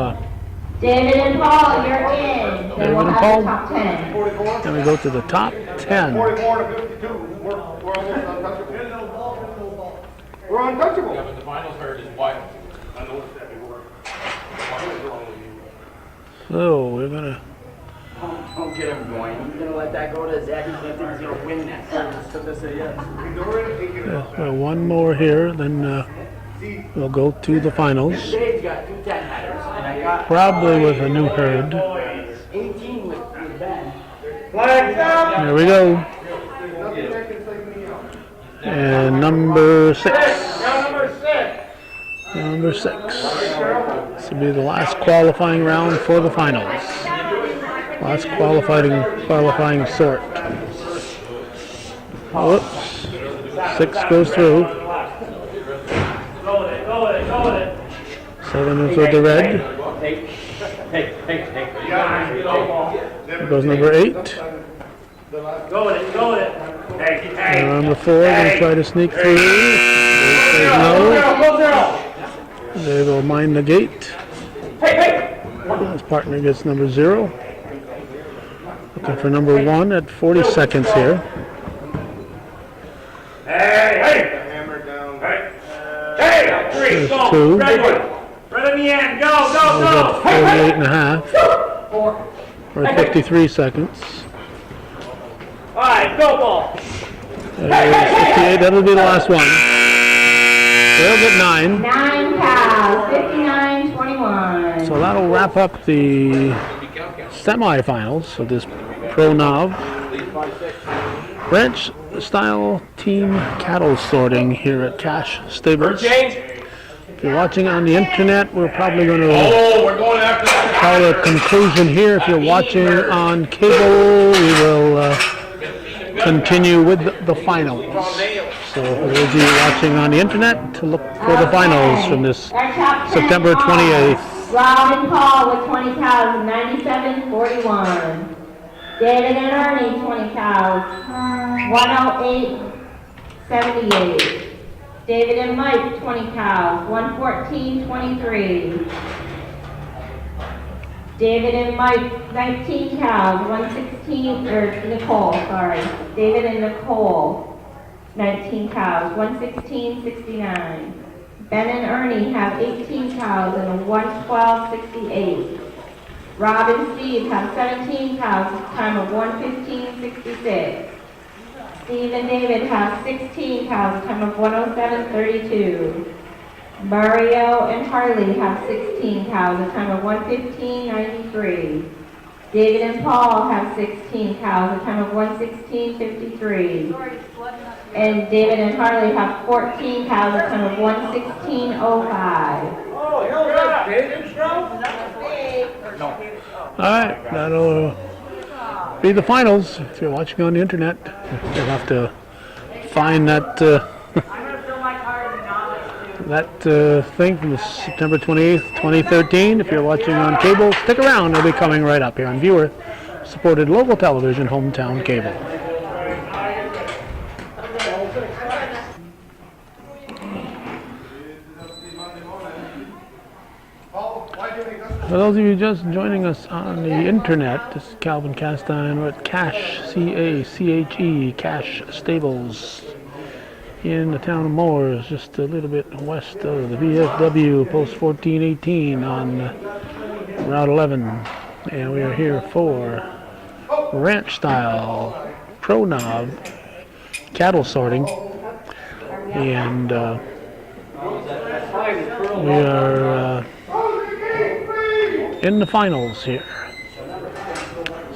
David and Paul, you're in. Then David we'll and have Paul. the top 10. and we go to the top 10. 44 to 52. We're almost untouchable. We're untouchable. Yeah, but the finals hurt is white. I noticed that before. So we're gonna Don't get him going. He's gonna let that go to Zach. He's gonna think he's gonna win that. Well, one more here, then we'll go to the finals. Dave's got 2 10-headers, and I got Probably with a new herd. 18 with Ben. Flag down. There we go. And number 6. Down number 6. Number 6. This will be the last qualifying round for the finals. Last qualifying sort. Whoops. 6 goes through. Go with it, go with it, go with it. 7 is with the red. There goes number 8. Go with it, go with it. Hey, hey. Number 4 going to try to sneak through. Dave says no. Go 0. Dave will mind the gate. His partner gets number 0. Looking for number 1 at 40 seconds here. Hey, hey. Hammer down. Hey, hey, 3, There's go. 2. Red one. Right in the end, go, go, We'll go. get 48 and a half. Or 53 seconds. All right, go ball. 58, that'll be the last one. They'll get 9. 9 cows, 59-21. So that'll wrap up the semifinals of this Pro Nav ranch style team cattle sorting here at Cash Stables. If you're watching on the internet, we're probably going to We're going after that. call a conclusion here. If you're watching on cable, we will continue with the finals. So we'll be watching on the internet to look for the finals from this Our top 10 September are 28th. Robin Paul with 20 cows, 97-41. David and Ernie, 20 cows, 108-78. David and Mike, 20 cows, 114-23. David and Mike, 19 cows, 116, or Nicole, sorry. David and Nicole, 19 cows, 116-69. Ben and Ernie have 18 cows and a 112.68. Rob and Steve have 17 cows, a time of 115.66. Steve and David have 16 cows, a time of 107.32. Mario and Harley have 16 cows, a time of 115.93. David and Paul have 16 cows, a time of 116.53. And David and Harley have 14 cows, a time of 116.05. Oh, you're right, David. All right, that'll be the finals. If you're watching on the internet, you'll have to find that thing from September 28th, 2013. If you're watching on cable, stick around. They'll be coming right up here on viewer-supported local television, Hometown Cable. For those of you just joining us on the internet, this is Calvin Castine. We're at Cash, C-A-C-H-E, Cash Stables in the town of Moores, just a little bit west of the VFW, post 1418 on Route 11. And we are here for ranch style Pro Nav cattle sorting. And we are in the finals here.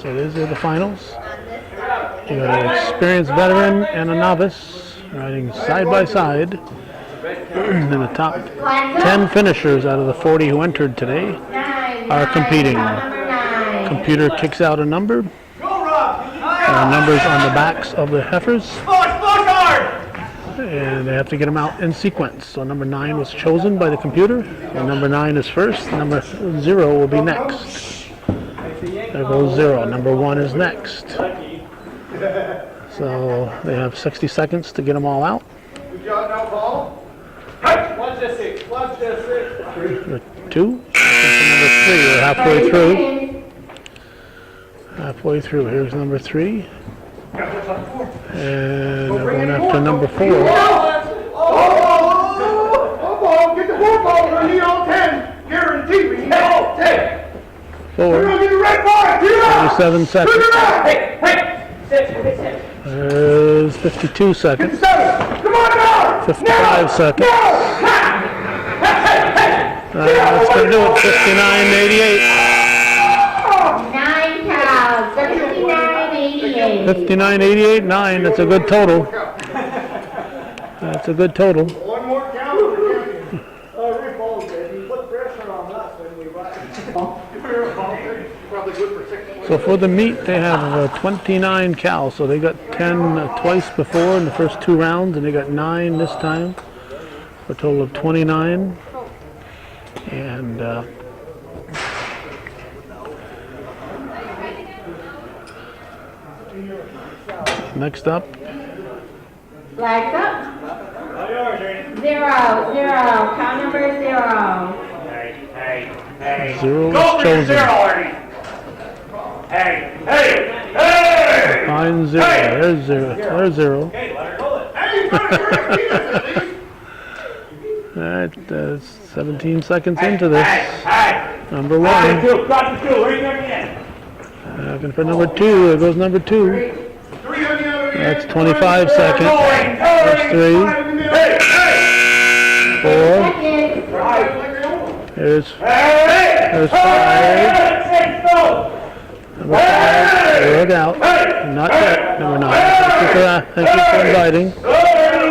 So these are the finals. You got an experienced veteran and a novice riding side by side. And the top 10 finishers out of the 40 who entered today are competing. Computer kicks out a number. There are numbers on the backs of the heifers. And they have to get them out in sequence. So number 9 was chosen by the computer. And number 9 is first. Number 0 will be next. There goes 0. Number 1 is next. So they have 60 seconds to get them all out. Good job now, Paul. Watch this 6. Watch this 6. Number 2. Number 3. We're halfway through. Halfway through. Here's number 3. And they're going after number 4. Oh, get the 4 ball. We need all 10. Guarantee we need all 10. 4, Get the red bar! Get it up! 37 seconds. Hey, hey, sit. There's 52 seconds. 57! Come on now! 55 seconds. That's going to do it. 59.88. 9 cows, 59.88. 59.88, 9. That's a good total. That's a good total. One more count. Rick Bowles did, he put pressure on us when we ride. Probably good for 6 points. So for the meet, they have 29 cows. So they got 10 twice before in the first 2 rounds, and they got 9 this time, for a total of 29. And next up, Flags up. All yours, Ernie. 0, 0. Count number 0. Hey. 0 Go is for your chosen. 0, Ernie. Hey. Fine 0. There's 0. There's 0. Hey, let her go it. Hey, you better repeat this at least. Alright, 17 seconds into this. Hey. Number Cross 1. the two. Where are you going in? Looking for number 2. There goes number 2. 3 on the other end. That's 25 seconds. Going. There's 3. Hey. 4. Seconds. There's Hey. There's 5. Hey. Go. Number 5. Look out. Not yet. Number 9. Thank you for inviting.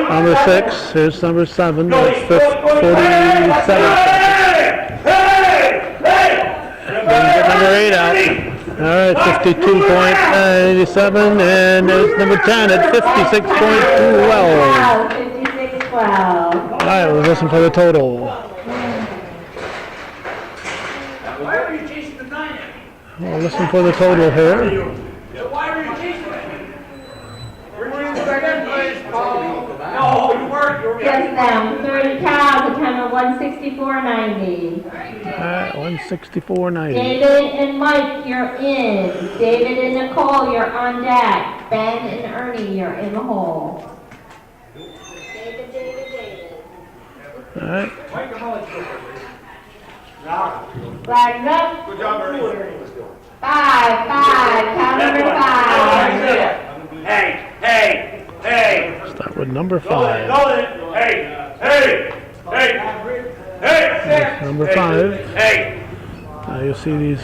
Number 6. Here's number 7. That's 47 seconds. Get number 8 out. All right, 52.87, and there's number 10 at 56.12. Wow, 56.12. All right, we'll listen for the total. Why were you chasing the 9? We'll listen for the total here. Why were you chasing it? We're in second place, Paul. No, you weren't. You were Yes, them. 30 cows, a time of 164.90. All right, 164.90. David and Mike, you're in. David and Nicole, you're on deck. Ben and Ernie, you're in the hole. David. All right, Flags up. Good job, Ernie. 5, count number 5. Hey. start with number Go 5. it. Hey. Number 5. Hey. You'll see these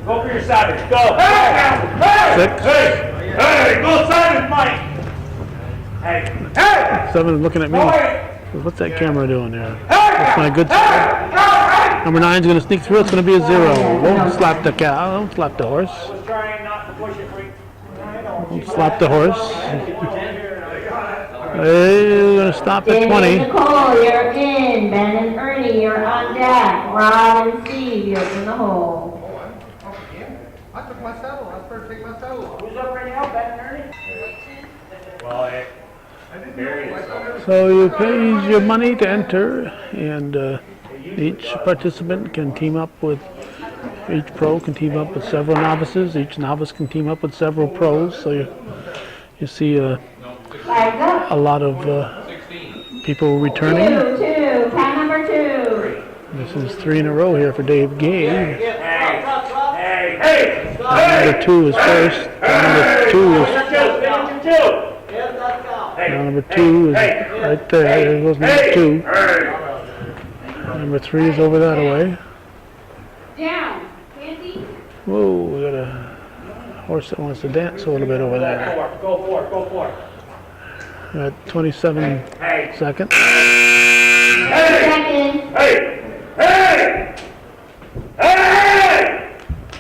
Go for your Simons. Go. Hey. 6. Hey. Go Simons, Mike. Hey. 7 is looking at me. Hey. What's that camera doing there? That's my good side. Number 9 is going to sneak through. It's going to be a 0. Don't slap the cow. Don't slap the horse. Was trying not to push it. Don't slap the horse. Hey, we're going to stop at David 20. and Nicole, you're in. Ben and Ernie, you're on deck. Rob and Steve, you're in the hole. I took my saddle. I was supposed to take my saddle off. Who's up right now, Ben and Ernie? Well, So you pay your money to enter, and each participant can team up with, each pro can team up with several novices. Each novice can team up with several pros. So you see Flags up. a lot of people returning. 2, count number 2. This is 3 in a row here for Dave Gay. Hey. Number 2 is first. Number 2 is number 2 is right there. There goes number 2. Number 3 is over that way. Down. Candy. Whoa, we got a horse that wants to dance a little bit over there. Go for it. At 27 seconds. Seconds.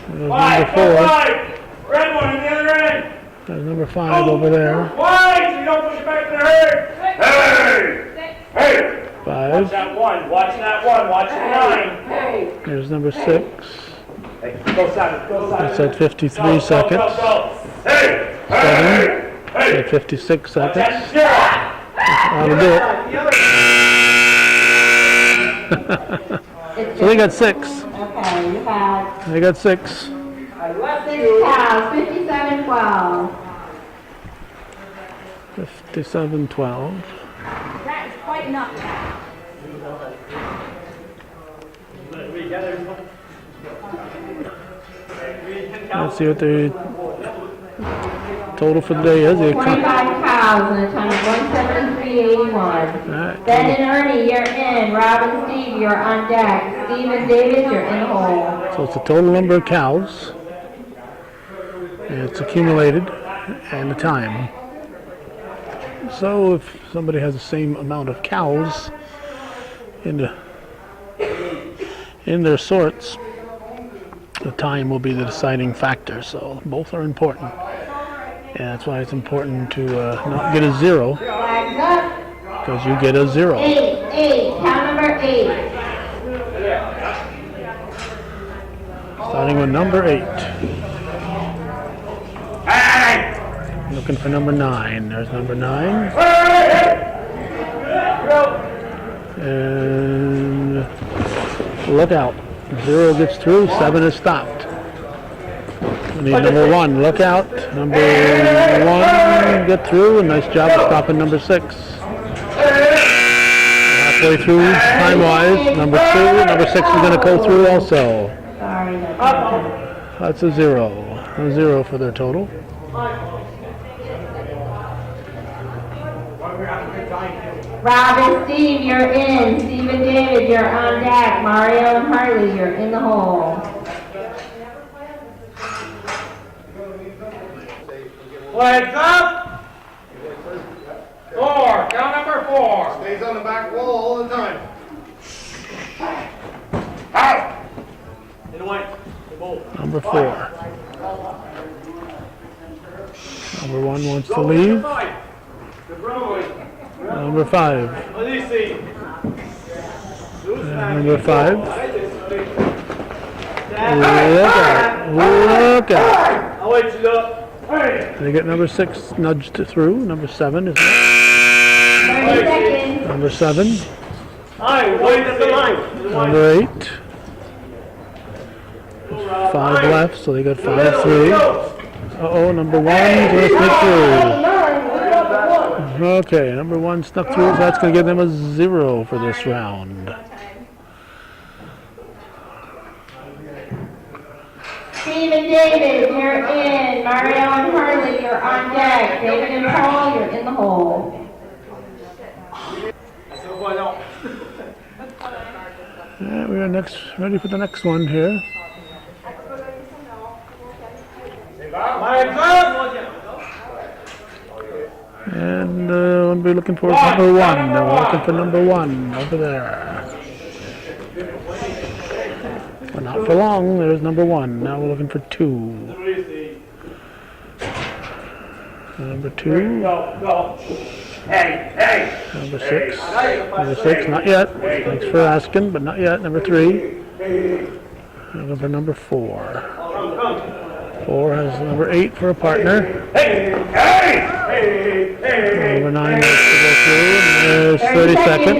There's number 4. Red one on the other end. There's number 5 over there. Wide, so you don't push it back to the herd. Hey. 5. Watch that one. Watch the 9. There's number 6. Go Simon. That's at 53 seconds. Go. Hey. 7. At 56 seconds. That's 0. That'll do it. So they got 6. Okay, you have They got 6. 6 cows, 57.12. 57-12. That is quite enough now. Let's see what the total for the day is. 25 cows and a time of 173.81. Alright. Ben and Ernie, you're in. Rob and Steve, you're on deck. Steve and David, you're in the hole. So it's the total number of cows. And it's accumulated and the time. So if somebody has the same amount of cows in their sorts, the time will be the deciding factor. So both are important. And that's why it's important to not get a 0, Flags up. because you get a 0. 8, count number 8. Starting with number 8. Hey! Looking for number 9. There's number 9. And look out. 0 gets through, 7 is stopped. We need number 1. Look out. Number 1 get through. Nice job of stopping number 6. Halfway through time-wise. Number 2. Number 6 is going to go through also. Sorry, That's a 0. A 0 for their total. Rob and Steve, you're in. Steve and David, you're on deck. Mario and Harley, you're in the hole. Flags up. 4. Count number 4. Stays on the back wall all the time. Out. In the white, the bull. Number 4. Number 1 wants to leave. The brown one. Number 5. What do you see? Number 5. Look out. I'll wait you up. They get number 6 nudged through. Number 7 is 30 seconds. number 7. Alright, wait at the line. Number 8. There's 5 left, so they got 5 through. Uh-oh, number 1 is going to sneak through. Okay, number 1 snuck through, so that's going to give them a 0 for this round. Steve and David, you're in. Mario and Harley, you're on deck. David and Paul, you're in the hole. We are ready for the next one here. Flags up. And we'll be looking for number 1. We're looking for number 1 over there. But not for long. There's number 1. Now we're looking for 2. Number 2. Go. Hey. Number 6. Number 6. Not yet. Thanks for asking, but not yet. Number 3. Looking for number 4. 4 has number 8 for a partner. Hey. Number 9 has to go through. And there's 30 seconds.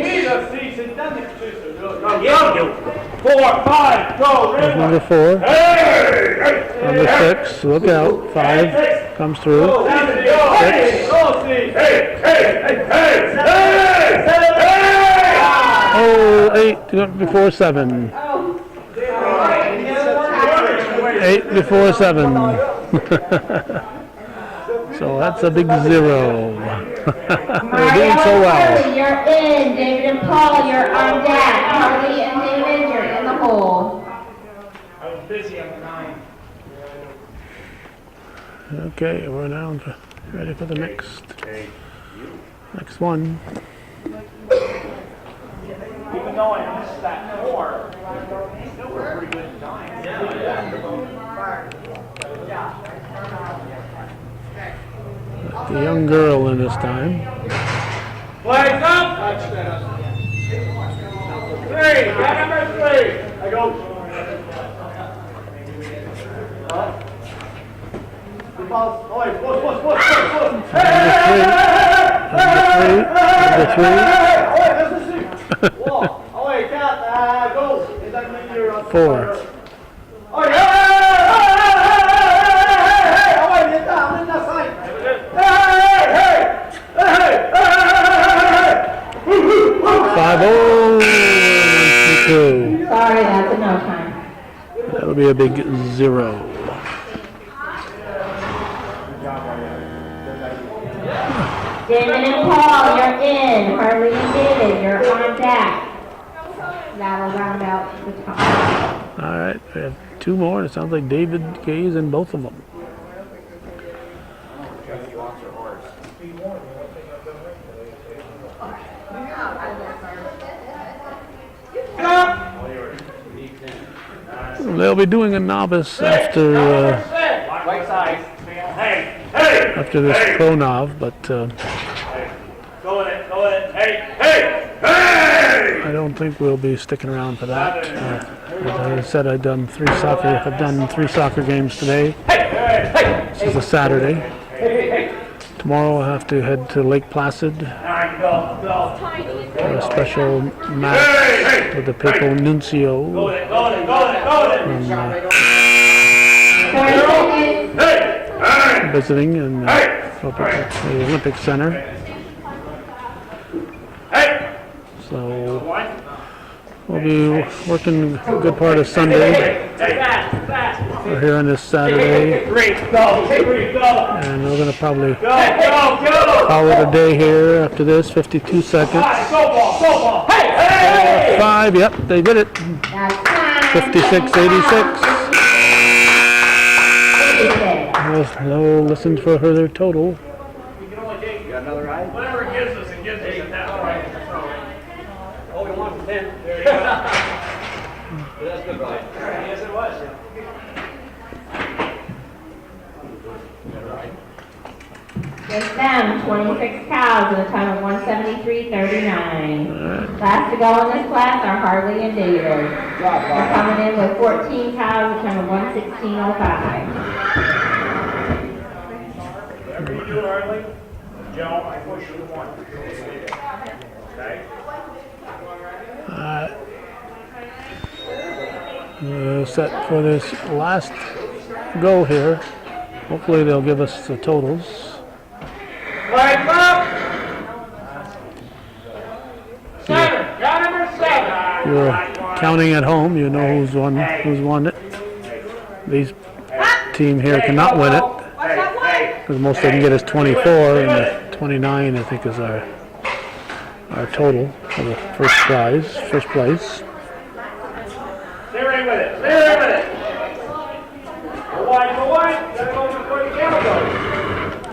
Go. 4, 5, go. There's number 4. Number 6. Look out. 5 comes through. 6. Oh, 8 before 7. 8 before 7. So that's a big 0. They're doing so well. Harley, you're in. David and Paul, you're on deck. Harley and David, you're in the hole. I was busy on the 9. Okay, we're now ready for the next one. Even though I missed that 4, still were pretty good time. The young girl in this time. Flags up. 3. Count number 3. I go. Number 3. 4. Sorry, that's a no time. That'll be a big 0. David and Paul, you're in. Harley and David, you're on deck. That'll round out the top. All right, we have two more. It sounds like David Gay's in both of them. They'll be doing a novice after Right side. Hey, hey! after this pro-nov, but Go in it, go in it. Hey, hey, hey! I don't think we'll be sticking around for that. As I said, I've done three soccer games today. This is a Saturday. Tomorrow I'll have to head to Lake Placid All right, go, go. for a special match with the Papal Nuncio. Go in it, go in it, go in it, go in it. 30 seconds. Hey, hey! Visiting in the Olympic Center. Hey! So One. we'll be working a good part of Sunday. We're here on this Saturday, Three, go, three, go. and we're going to probably Go, go, go! call it a day here after this. 52 seconds. Go ball, go ball. Hey, hey! 5, yep, they did it. That's time. 56-86. 56. No listen for her total. Whatever it gives us, it gives us at that point. Oh, we won for 10. There you go. That's good, right? Yes, it was. Just them, 26 cows with a time of 173.39. Last to go in this class are Harley and David. They're coming in with 14 cows with a time of 116.05. Whatever you do, Harley, Joe, I push you one. Okay? Set for this last go here. Hopefully they'll give us the totals. Right, up! Seven, got number 7. You're counting at home, you know who's won it. These team here cannot win it because most they can get is 24, and the 29 I think is our total for the first place. Stay right with it, stay right with it. Go wide, go wide. Gotta go before the camera goes.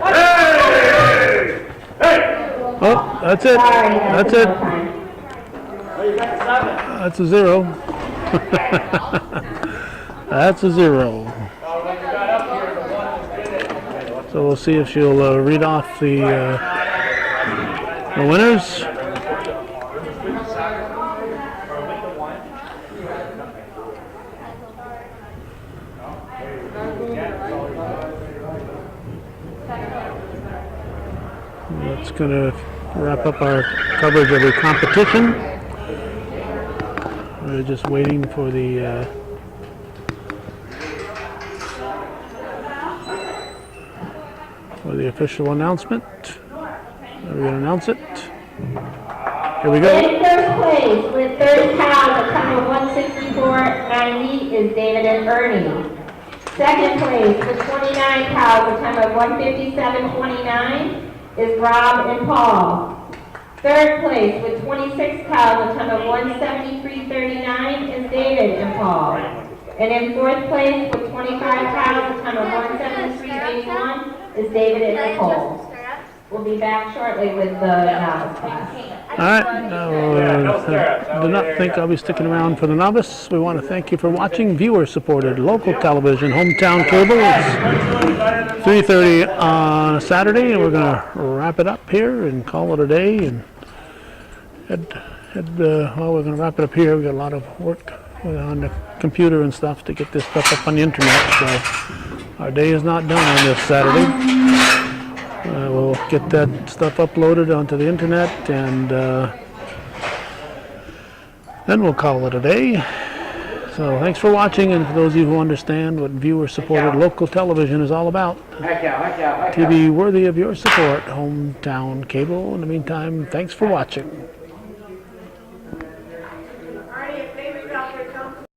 Hey! Hey! Oh, that's it. That's it. That's a 0. That's a 0. So we'll see if she'll read off the winners. That's going to wrap up our coverage of the competition. We're just waiting for the official announcement. Are we going to announce it? Here we go. In first place with 30 cows, a time of 164.90 is David and Ernie. Second place with 29 cows, a time of 157.29 is Rob and Paul. Third place with 26 cows, a time of 173.39 is David and Paul. And in fourth place with 25 cows, a time of 173.81 is David and Nicole. We'll be back shortly with the novice class. All right. Do not think I'll be sticking around for the novice. We want to thank you for watching viewer-supported local television, hometown cable. It's 3:30 on a Saturday, and we're going to wrap it up here and call it a day. And well, we're going to wrap it up here. We've got a lot of work on the computer and stuff to get this stuff up on the internet. So our day is not done on this Saturday. We'll get that stuff uploaded onto the internet, and then we'll call it a day. So thanks for watching, and for those of you who understand what viewer-supported local television is all about, TV worthy of your support, hometown cable. In the meantime, thanks for watching.